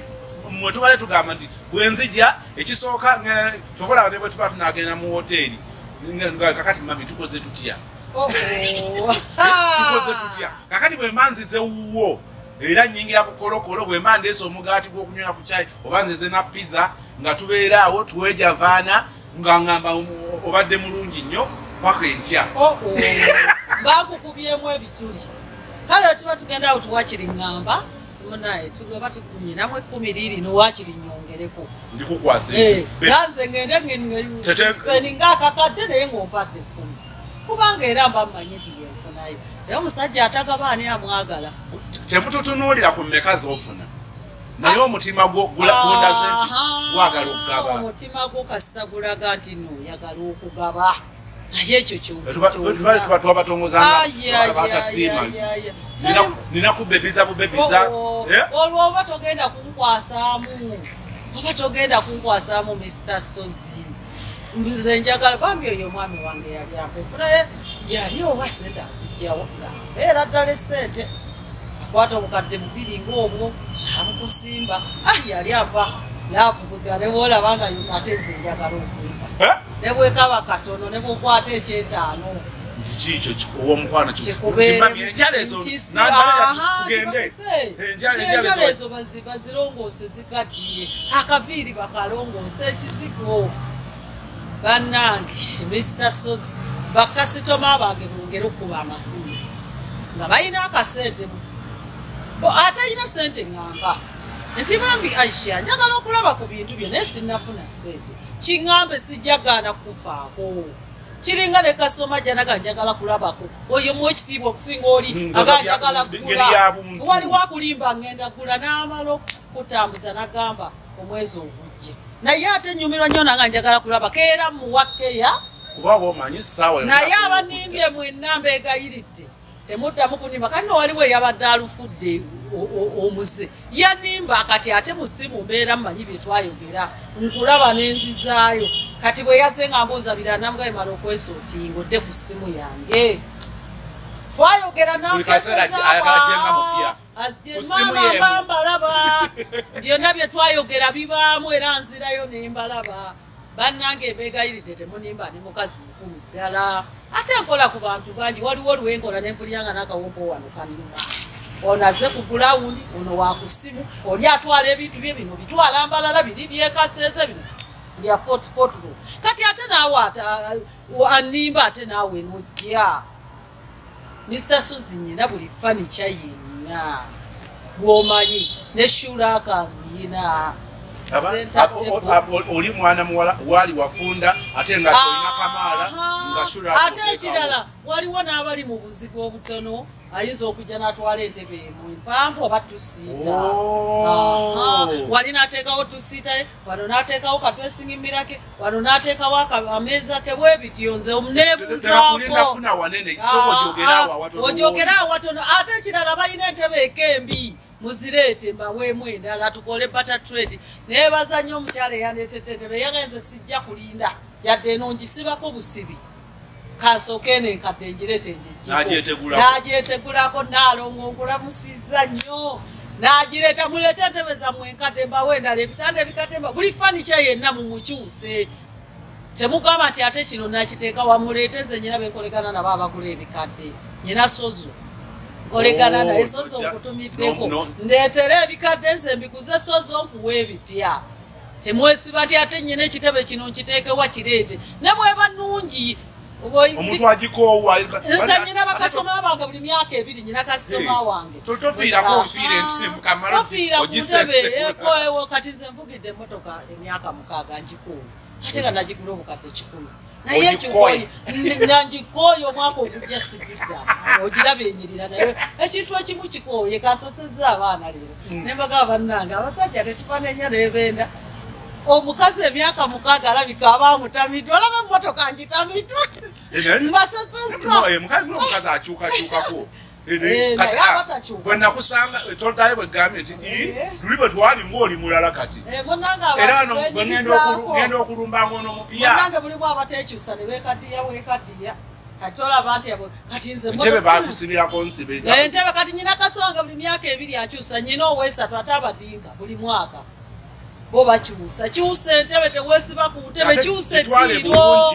mwe tubadde tugamba nti bwenzija ekisooka tokola ne bwe tuba tunagenda mu woteeri kakati mami tukoze tutya tukoze tutya kakati bwe manzize wuwo era nyingira ku kolokolo bwe mandeese omugaati gw'okunywera ku caayi oba nzize na pizza nga tubeera awo tuweja vaana nga ngamba obadde mulungi nnyo paka enkya bakukubyemu ebituli kale tuba tugenda awo tuwakiri ngamba naye tugaba tukunyinamu 10 lirino wakiri nyongereko ndikukwasa ganze ngende spending akakadde naye ng'ompadde 10 kubanga era mba mmanyi nti yenfunayo era omusajja atagaba ani amwagala temututunuulira ku mmeka z'ofuna naye omutima gwo gundaze nti gwagala okugaba omutima gwo kasita gulaga nti nooyagala okugaba naye ekyo tuba twabatongozanga batasiima nina kubebiza bubebiza olwo oba togenda kunkwasaamu Mr. Sozi nze njagala bambi oyo omwami wange yali ampa enfunaye yali oba sente azijjawo era ddala esente akwata obukadde 2 ng'obwo abukusimba yali ampa laavuguga ne bwolaba nga ate nze njagala okwimba ne bwekaba katono ne bwokwata ekyetaano kiikyo owomukwano enjala ezo bazirongoose zikaddiye akaviiri bakalongoose ekizigo bannange Mr. Sozi bakasitoma bange bongere okuba amasimu nga balina akasente ate alina sente ngamba nti bambi Aisha njagala okulaba ku bintu bye naye sinnafuna sente kiŋŋambe sijjagaana kufaako kiringa ne kasoma janaga njagala kulabako oyo mu ekitiibwa okusinga oli aganjagala kugula waliwo akulimba ngenda gula n'amala okutambuza n'agamba omwezi ogujja naye ate nyumirwa nnyo nanga njagala kulabako era muwakkeya naye abanimbye mwenna mbeegayiridde temuddamu kunimba kati nowaliwo eyabadde alufudde omuze yanimba kati ate musimu mbeera mmanyi bye twayogera nkulaba n'enzizaayo kati bwe yazze nga mbuuza biranamgaye mala okwesootinga odde ku ssimu yange twayogera namama mbalaba byonna bye twayogera bibaamu era nzirayo nembalaba bannange embeegayiridde temunimba ni mukazi mukulu ddala ate nkola ku bantu bangi waliwo oluwenkola nempulyanga n'akawompo wano kanimba ono azze ku gulawundi ono wakusimu oli atwala ebintu bye bino bitwala mbalala biri byekaseeze bino bya Fort Portal kati ate naawe animba ate naawe nojja Mr. Sozi nyina buli fanica yenna bw'omanyi ne shurakazi yina oli mwana muwala wali wafunda ate nga olina kamaala nga shurakazi ate ekirala waliwo n'abali mu buzigo obutono ayinza okujja n'atwala entebe emu mpanvu oba tusiita wali n'ateekawo tusiita wano n'ateekawo kadwesingi mirake wano n'ateekawo ameeza ke bwe bityo nze omuneebuuzaako ojogera awatono ate ekirala balina entebe ekembi muzireete mbaweemu endala tukole butter trade neebaza nnyo omukyala eyandeetedde entebe yagenze sijja kulinda yadde eno ngisibako busibi kasooke nenkadde njirete n'agyetegulako naalongongulamusiza nnyo n'agireeta muleete entebe zammwe enkadde mbawe endala ebitanda ebikadde mba buli fanica yenna mumukyuse temugamba nti ate kino nakiteeka wamuleete nze nyina benkolegana nabo abagula ebikadde nyina Sozo nkolegana naye Sozo nkutumiddeko ndeetera ebikadde nze mbiguze Sozo nkuwa ebipya temwesiba ti ate nyina ekitebe kino nkiteekewa kireete ne bweba nnungi omuntu agikoowa nze nyina bakasoma bange buli myaka 2 nyina kasitoma wange tofiirako nfiire nti mukamala ogiseewo kati nze nvugidde emmotoka emyaka 6 njikooyo ate nga nagigula obukadde 100 naye ekikoyi nangikooyo omwaka ogujja sigidda ogiraba enyirira naye ekintu ekimu kikooye kasasezza abaana leero nembaga bannange abasajja tetufanenya nebenda omukazi emyaka 6 alabika abamutamiddwa olaba emmotoka njitamiddwa mbasasezza omukazi akyukakyukako bwe nakusanga todayo bwegambye nti tuli bwe twali ng'oli mulala kati era bwe ngenda okulumba ngono mupya nange bulimu abatekyusa ne weekaddiya kati olaba nti kati nze entebe bakusibirako nsibe entebe kati nyina kasonga buli myaka 2 akyusa nyina ow'esatu ate abadinka buli mwaka bo bakyusa kyusa entebe tewesiba ku ntebe kyusa eddiiro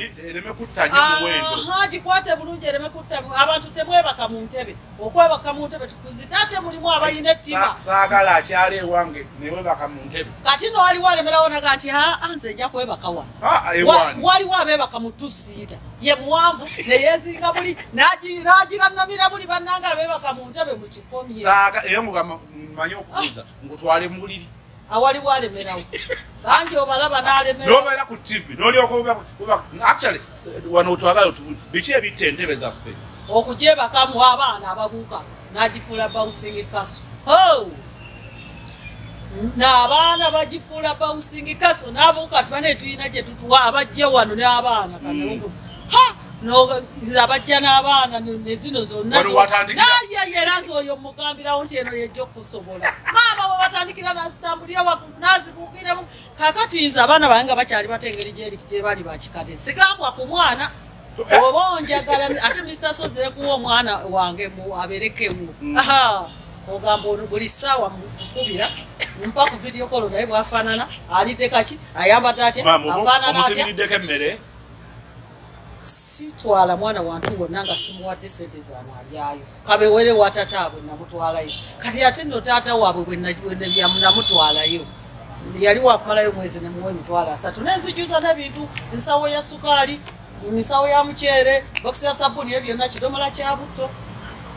gikwate bulungi ereme kutta abantu temwebaka mu ntebe okwebaka mu ntebe tukuzita ate mulimu abalina ettima saagala akyala ewange newebaka mu ntebe kati no waliwo alemerawo naga nti nze nja kwebaka wano waliwo abeebaka mu tusiita ye muwanvu neyezinga buli nagiranamira buli bannanga abeebaka mu ntebe mu kikomye era mmanyi okubuuza ngutwale mu buliri awaliwo alemerawo bangi obalaba n'alemerawo nobeera ku tv nolyoka actually wano otwagala biki ebitta entebe zaffe okugyebakamu abaana ababuuka n'agifuula bouncing castle n'abaana bagifuula bouncing castle n'abuuka tubane tuyina gye tutuwa abajja wano n'abaana nze abajja n'abaana nezino zonna nayeyeraza oyo mugambirawo nti eno yejja okusobola maama bwe batandikira nazitambulira nazibukiremu kakati nze abaana bange nga bakyali bate engeri gye bali bakikadde sigambwa ku mwana oba onjagala ate Mr. Soze kuwa omwana wange aberekemu ogamba ono buli ssaawa mukubira mpa ku video call naye bwafaanana alidde kaki ayambadde atya afaanana atya sitwala mwana wantu wonna nga simuwadde sente zanaalyayo kabewere wa tataabwe namutwalayo kati ate nno taata waabwe bwenamutwalayo yali wakumalayo mwezi nemuwa emitwalo 3 nenzijuza n'ebintu nsawo ya sukaali nsawo ya muceere bokisi ya sabuni byonna kidomola kya butto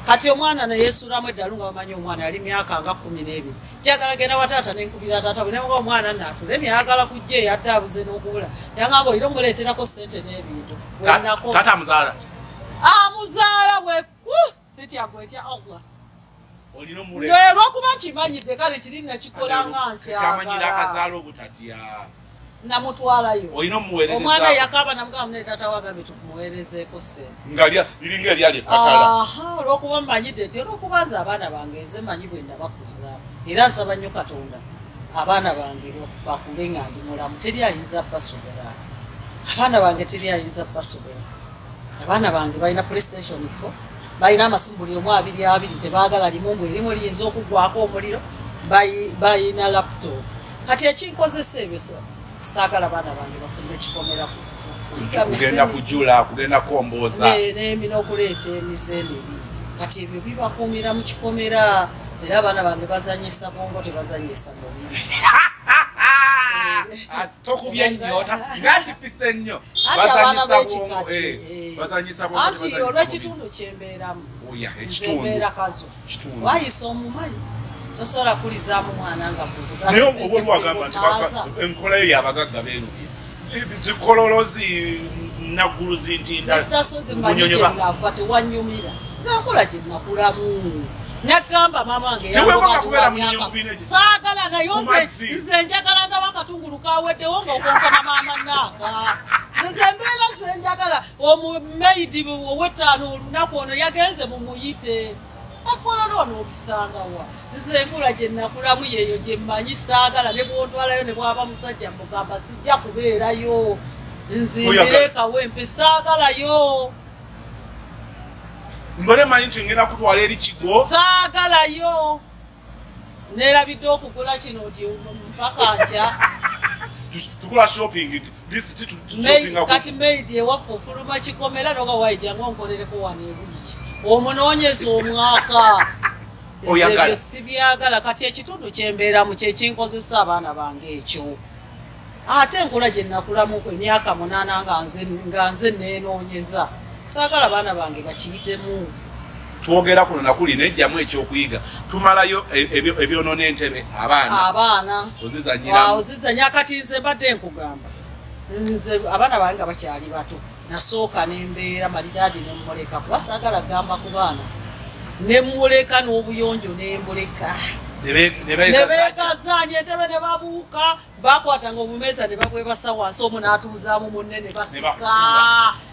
kati omwana neyesuulamu eddalu nga bamanyi omwana yali myaka nga 12 njagala genda wataata nenkubira taata bwe nemuga omwana naatulemi ayagala kujja eyadde abuze n'okubula yangamba olina omuleeterako ssente n'ebintu tata amuzaala amuzaala bweku sitya gwetya ogwa olwokuba nkimanyidde kale kiri nakikola nga nkyagala namutwalayo olina omuweereza omwana yakaba namugamba ne taata wagambe tukumuweerezeeko ssente liringa eryali ekatala olwokuba mmanyidde nti olwokuba nze abaana bange nze manyi bwe nabakuza era nsaba nnyo Katonda abaana bange bakule nga ndi mulamu teri ayinza basobola abaana bange teri ayinza basobola abaana bange balina PlayStation 4 balina amasimu buli omu 2 tebaagala limu mbwe erimu liyinza okugwako omuliro balina laptop kati ekinkozesa ebyo saagala baana bange bafune ekikomera kugenda kujula kugenda kukombooza n'okuleeta emize emibi kati ebyo bibakuumira mu kikomera era abaana bange bazanyisa bongo tebazanyisa mubiri tokubya nnyota ngakipise nnyo anti olw'ekitundu kyembeeramu nzembeera kazo wayisa omumanyi tosobola kulizaamu mwana nga naye oba olwagamba nti enkola yo yabagagga beerubye zikololozi nagguluzi ntindasasozimanyigenava tewanyumira zenkola gye nakulamu nagamba mama wange saagala naye nze njagala ndaba akatungulu kaweddewo nga okonkana maama naaka nze mbeera zenjagala omumaidi ow'ettaano olunaku ono yagenze mumuyite akololo n'obisangawa nze enkula gye nakulamu yeeyo gye mmanyi saagala ne bwontwalayo ne bwaba musajja mugamba sijja kubeerayo nzimbire kawempe saagalayo mbole manyi nti ngenda kutwala eri kigo saagalayo neerabidde okugula kino nti mpaka nkya tukula shopping kati maidi ewaffe ofuluma kikomera noga waijanga onkolereko wano ebuyiki omunoonyeza omwaka ebyo sibyagala kati ekitundu kyembeeramu kyekinkozesa abaana bange ekyo ate enkula gye nakulamuku emyaka 8 nga nze neenoonyeza saagala abaana bange bakiyitemu twogera kuno nakuli nejjamu ekyokuyiga tumalayo ebyonoona entebe abaana ozizanyira kati nze mbadde nkugamba nze abaana bange nga bakyali bato nasooka nembeera malidaadi nemuleka kuba saagala gamba ku baana nemuleka n'obuyonjo nembuleka nebeegazanya entebe ne babuuka bakwatanga obumeeza ne babwebasa wansi omu n'atuuzaamu munne ne basika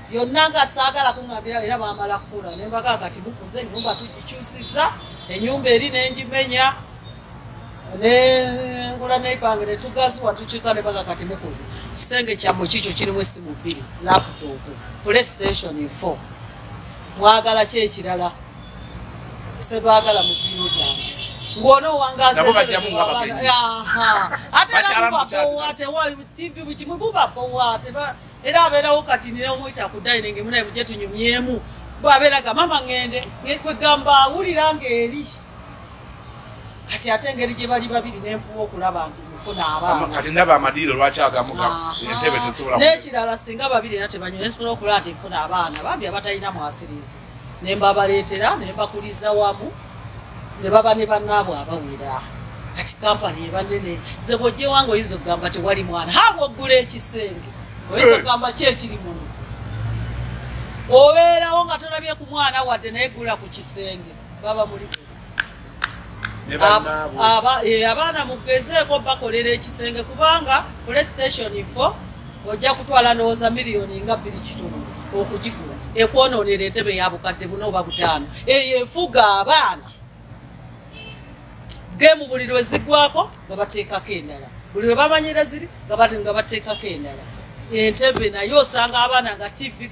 byonna nga saagala kuŋambira era bamala kkula nembagaa kati bukuze ennyumba tugikyusiza ennyumba eri nenjimenya nengula neipange netugaziwa tukiika nebaga kati mukuzi kisenge kyammwe kikyo kirimu essimu 2 laptop PlayStation 4 mwagala ki ekirala sebaagala mu ddiiro lyange ngono wangaze nabo bajjamu nga bagenyi ate era TV bikimu bubapowate era abeerawo kati nira omuyita ku dining munaye mujje tunyumyemu bwabeeraga mama ngende kwegamba awulira ng'eri kati ate engeri gye bali babiri n'enfuba okulaba nti mufuna abaana kati ndaba amadiiro lwaki agamuga entebe tesobola n'ekirala singa babiri era tebanywa nsobola okulaba nti nfuna abaana bambi abatalina mwasirizi ne mbabaleetera ne mbakuliza wamu ne baba ne bannaabwe abawera kati kampani eba nnene nze bw'ojje wange oyinza okugamba tewali mwana haabwe oggula ekisenge oyinza okugamba ki ekiri muno obeerawo nga tolabye ku mwana wadde naye gula ku kisenge baba muli abaana mugezeeko bakolera ekisenge kubanga playstation 4 ojja kutwala ndowooza miliyoni nga 2.5 okugigula ekwonoonera entebe ya bukadde buno oba butaano eyo efuga abaana gemu buli lwe ziggwako nga bateekako endala buli lwe bamanyira ziri nga bateekako endala entebe naye osanga abaana nga TV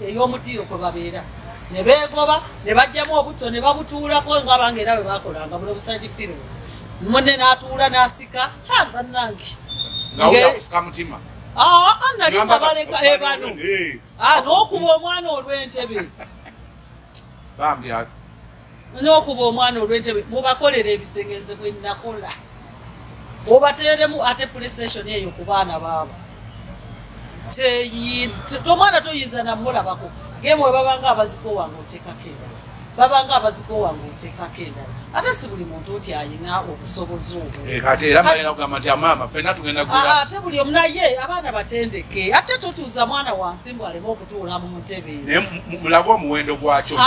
ey'omudiiro kwe babeera ne beegoba ne bajjamu obutto ne babutuulako ng'abange era bwe bakolanga buli obusagi piros munne n'atuula n'asika bannange ngawulakusika mutima nali nga baleka ebano n'okuba omwana olw'entebe bambi n'okuba omwana olw'entebe mubakolera ebisenge nze bwe nakola obateeremu ate playstation eyo ku baana baabo tomwana toyinza namulabako gemu we babanga abazikowanga oteekako endala babanga abazikowanga oteekako endala ate si buli muntu nti ayina obusobozi obwo ate era mbalina kugamba nti amaama ffenna tugenda gula ate buli omu naye abaana batendeke ate totuuza mwana wansi mbw aleme okutuula mu ntebe naye mulage omuwendo gwakyo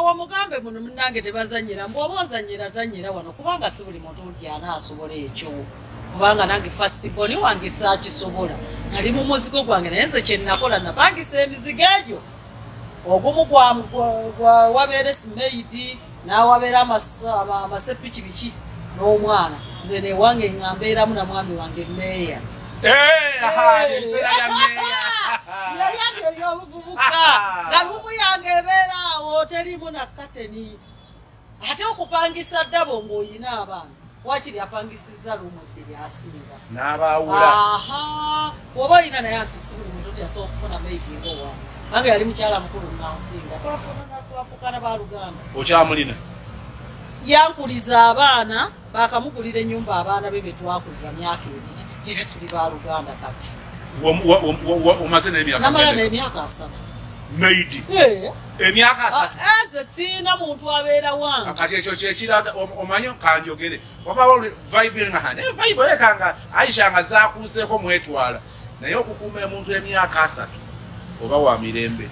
wamugambe muno munange tebazanyira mbwoba ozanyira zanyira wano kubanga si buli muntu nti anaasobola ekyo kubanga nange fastiboni wange saakisobola nali mu muzigo gwange naye nze kyenakola napangisa emizigo egyo ogumu wabeera simeidi n'awabeera amasepiki biki n'omwana nze newange nga mbeeramu na mwami wange meeya yayange ebyobuvubuka nga lumu yange ebeeraawo terimu na kateni ate okupangisa ddabo ng'oyina abaana wakiri apangisiza lumu ebbiri asinga n'abaawula oba olina naye anti si buli muntu tyasobola okufuna meigingo wange ange yali mukyala mukulu nansinga twafukana baluganda okyamulina yankuliza abaana bakamugulira ennyumba abaana be betwakuza myaka ebiri era tuli baluganda kati omaze namala n'emyaka 3 naidi emyaka 3 nze siina muntu abeera wange kati ekyo kyekiraga omanyi kanjogere wabawo vibe nga hane vibe lekanga Aisha nga zakuuseeko mwetwala naye okukuuma omuntu emyaka 3 oba wa mirembe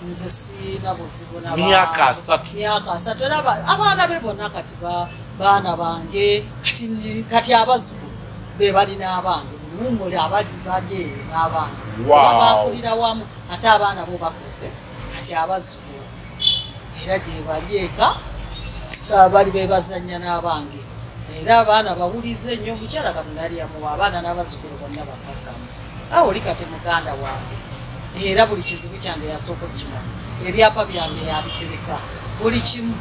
nze siina buzibu myaka 3 era abaana be bonna kati baana bange kati abazzukulu be balina abange mumuli abali eyo n'abaana bakulira wamu ate abaana bo bakuze kati abazzukulu era gye bali eka bali bebazanya n'abange era abaana bawulize nnyo omukyala katonda yali yamuwa abaana n'abazzukulu bonna bakakkamu oli kati muganda wange era buli kizibu kyange yasooka okukimanya ebyapa byange yabitereka buli kimu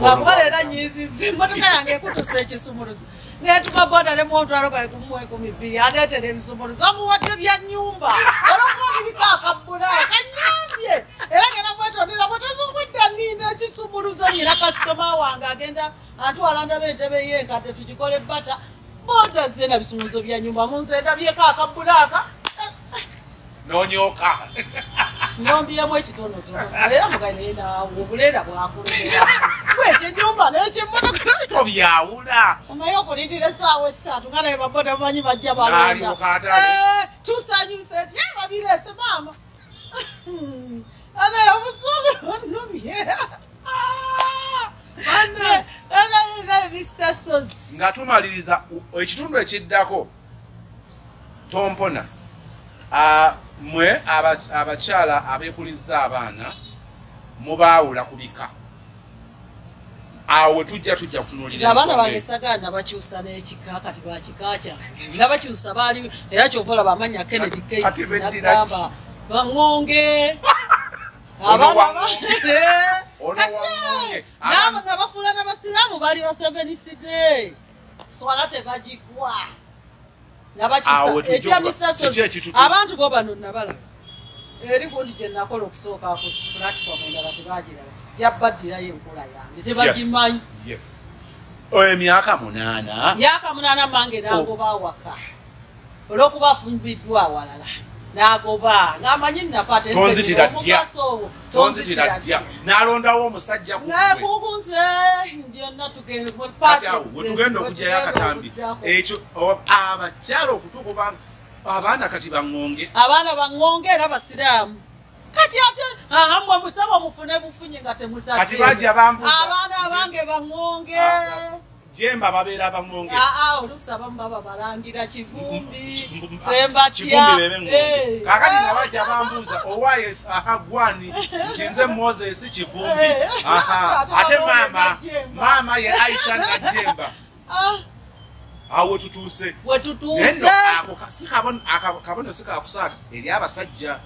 lwakuba leero nyiizizza emmotoka yange ekutuse ekisumuluzo netuma boda ne mwontwalo gae kumuwekumi 2 aneetera ebisumuluzo amuwadde bya nnyumba olwokuba biriko akabbula kanyambye era genda mwetondera bwetoza obwedda nina ekisumuluzo nyina kasitoma wange agenda antwala ndaba entebe yenkadde tugikole bata boda zena bisumuluzo bya nnyumba munze ndabyeko akabbula aka nonyoka nyombyemu ekitonotono era mugane naawe obuleera bwakulera kwekyo nyumba n'ekimmotoka obyawula omaye okulindira essaawa 3 nga naye baboda bamanyi bajja balonda tusanyuse ye babirese maama anaye obusuulu onnumye Mr. Sos nga tumaliriza ekitundu ekiddako tompona mwe abakyala abeekuliza abaana mubaawula ku bika awo tujja kutunuulira abaana bange sagaana bakyusa n'ekika kati bakika kyange nga bakyusa baali era kyova olaba amanya Kennedy Gates nagamba baŋŋonge Nabafuula n'abasiraamu bali baseveniside swala tebagigwa nabakyusa ekya Mr. Sozi abantu bo bano nabalaba eri gundi gye nakola okusooka ku platform endala tebagiraba yabbadirayo enkola yange tebagimanyi emyaka 8 mange nagoba awaka olwokuba afumbiddwa awalala nagoba ng'amanyi nafa tonzitiradya n'alondawo omusajja kukunze byonna tugenda okugyayo akatambi ekyo abakyala okutuuka abaana kati baŋŋonge abaana baŋŋonge era basiraamu kati ate mwe musaba mufune bufunye nga kati bajja bambuza abaana abange baŋŋonge Jemba babeera baŋŋonge oluusi abamu baba balangira Kivumbi Sembatya kakati nabajja bambuuza owaaye gwani nkinze Moses Kivumbi ate maama ye Aisha Najjemba awo tutuuse akabono sikakusaaga eri abasajja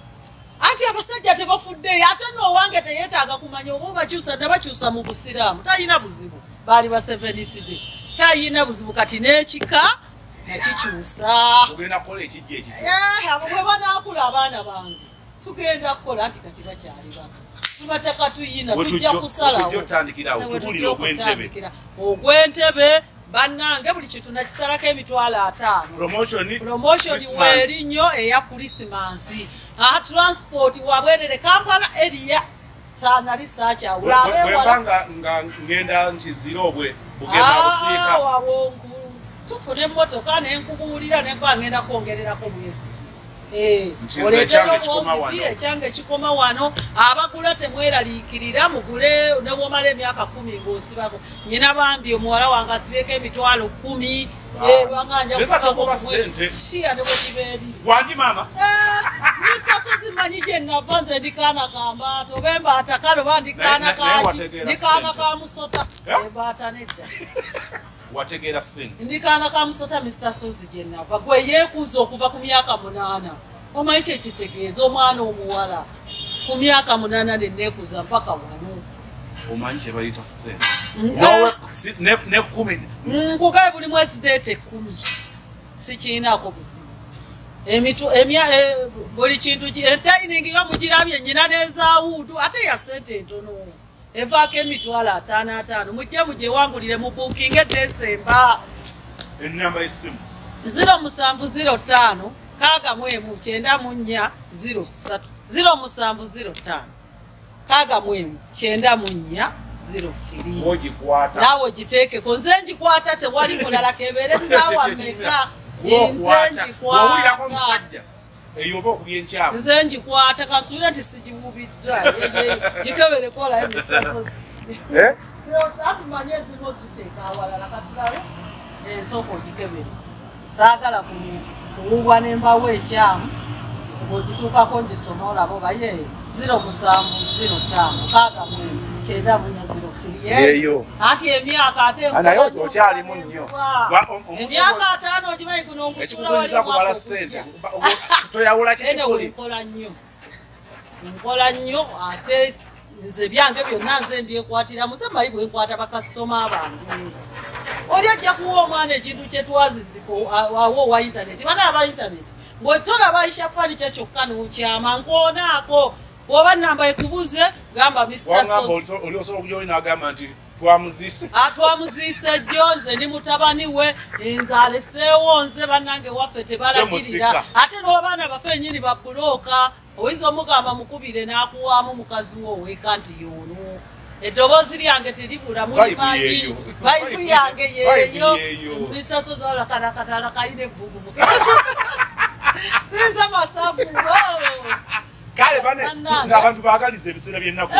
ati abasajja tebafuddeyo ate n'owange teyeetaaga kumanya oba bakyusa nabakyusa mu busiraamu talina buzibu baali baseveniside tayina buzibu kati n'ekika nakikyusa ogenda kukola ekijja abo bwe banaakula abaana bange tugenda kukola anti kati bakyali bato tubateka tuyina tujja kusalawo ogw'entebe bannange buli kitu nakisalako emitwalo 5 promotion weeri nnyo eya Krismasi transport wabwerere Kampala area sanali sakyawula abewala nga ngenda nti zero bwe bugenda busiika tufune emmotoka nenkubuulira nenkuba ngenda kwongererako bwesiti ekyange kikoma wano abagula temweraliikirira mugule newomala emyaka 10 ng'osibako nyina bambi omuwala wange asibyeko emitwalo 10 banganja kusikakokiya nebwekibeebiri wangi maama misaso zimanyi gye nava nze ndikaana kambaato oba embaata kale oba ndikaana ka musota embaata nedda wategeera ssente ndikaana ka musota Mr. Sozi gye nava gwe yeekuuza okuva ku myaka 8 omanyi kyekitegeeza omwana omuwala ku myaka 8 nenneekuuza mpaka wano omanyi kye bayita ssente ne 10 nkugaye buli mwezi deete 10 sikiinaako buzibu buli kintu entayiningi nga mugirabye nyina nezaawuudu ate ya ssente entono evaako emitwalo 5 mujje mugyewangulire mu booking Desemba ennamba y'essimu 0705 614 03 0705 614 03 naawe giteekeko nze ngikwata tewali mulala kebeere essaawa mmeka nze ngikwata eyoba okubya enkyamu nze ngikwata kasuubira nti sigiwubiddwa gikeberekolayo Mr. Sozi atumanye ezimu ziteeka awalala katulabe ensooka ogikebere saagala kuwubwa nembawo ekyamu ng'ogituukako ngisoma olaba obaye 0705 anti emyaka ate naye okyalimu nnyo emyaka 5 ogimanyi guno ongusuula kubala ssente toyawula kikikuli nkola nnyo ate nze byange byonna nze mbyekwatira muze mayi bwenkwata bakasitoma abange oli ajja kuwa omwana ekintu kyetwaziziko awo wa intaneti bana aba intaneti bwetolaba Aisha fani kyekyokka nokyama nkoonaako oba namba ekubuze gamba Mr. Sozi oli osobola okugyoli n'agamba nti twamuzise twamuziise jjo nze ndi mutabani we nze aleseewo nze bannange waffe tebalagirira ate n'abaana baffe ennyini babulooka oyinza omugamba mukubire n'akuwaamu mukazi we oweeka nti yoono eddoboozi lyange teribula mulimanyi bayibu yange yeeyo Mr. Sozi olakatala kayina ebbugu sinza masavu kale ng'abantu baagaliza ebiseera by'ennaku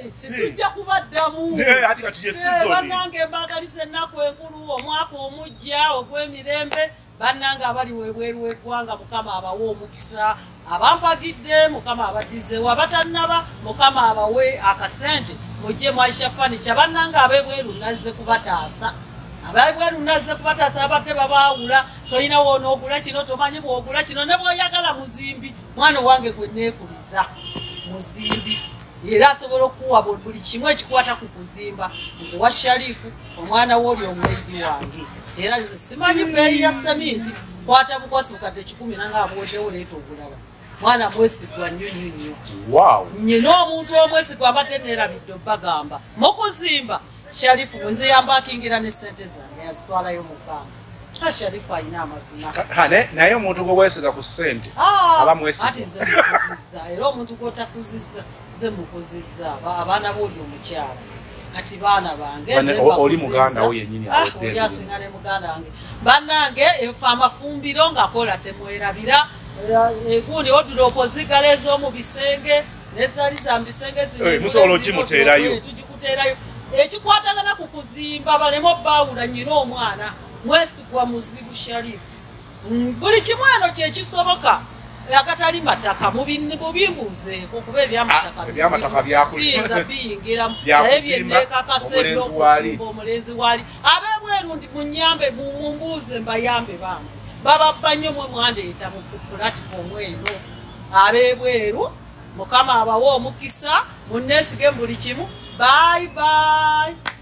situjja kubaddamu ati kati yesizoni bannange mbaagaliza ennaku enkulu omwaka omujja ogw'emirembe bannange abali webweru w'eggwanga Mukama abawe omukisa abampagidde Mukama abaddizeewo abatannaba Mukama abawe akasente mujje mu Aisha Furniture bannange ab'ebweru nazze kubataasa abebweru nazze kubataasa abadde babaawula tolina wonoogula kino tomanyi bwogula kino ne bw'oyagala muzimbi mwana wange gwe neekuliza muzimbi era asobola okuwa buli kimu ekikwata ku kuzimba nkuwa Sharifu omwana w'oli omuledi wange era nze simanyi bbeeyi ya seminti kwata bukwasi bukadde 10 nange abuweddewo leeta obulala mwana mwesigwa nnyo nnyo nnyo wow nyina omuntu omwesigwa abadde neerabidde bagamba mukuzimba Sharifu nze yambakingira ne ssente zange yazitwalayo mu bbanga Sharifu alina amazima naye omuntu gwe weesiga ku ssente aba mwesigwa ati nze mukuzizza era omuntu gw'otakuzizza nze mukuzizza abaana b'oli omukyala kati baana bange oli muganda wo yennyini oli asinga ne muganda wange bannange efe amafumbiro ng'akola temwerabira gundi odulopo zigala ez'omu bisenge nezali za mu bisenge musobola okimuteerayo tugikuteerayo ekikwatagana ku kuzimba baleme obbawula nnyina omwana mwesigwa muzibu Sharifu buli kimu eno kyekisoboka akatali mataka mubimbuzeeko kuba ebyamataka byakusinza biyingiramu naye byennekakasa ebyokuzimba omulenzi waali ab'ebweru ndi munyambe mumbuuze mbayambe bange bababba nnyo mwe mwandeeta mu pulatifomu eno ab'ebweru mukama abawe omukisa munneesige mu buli kimu bye bye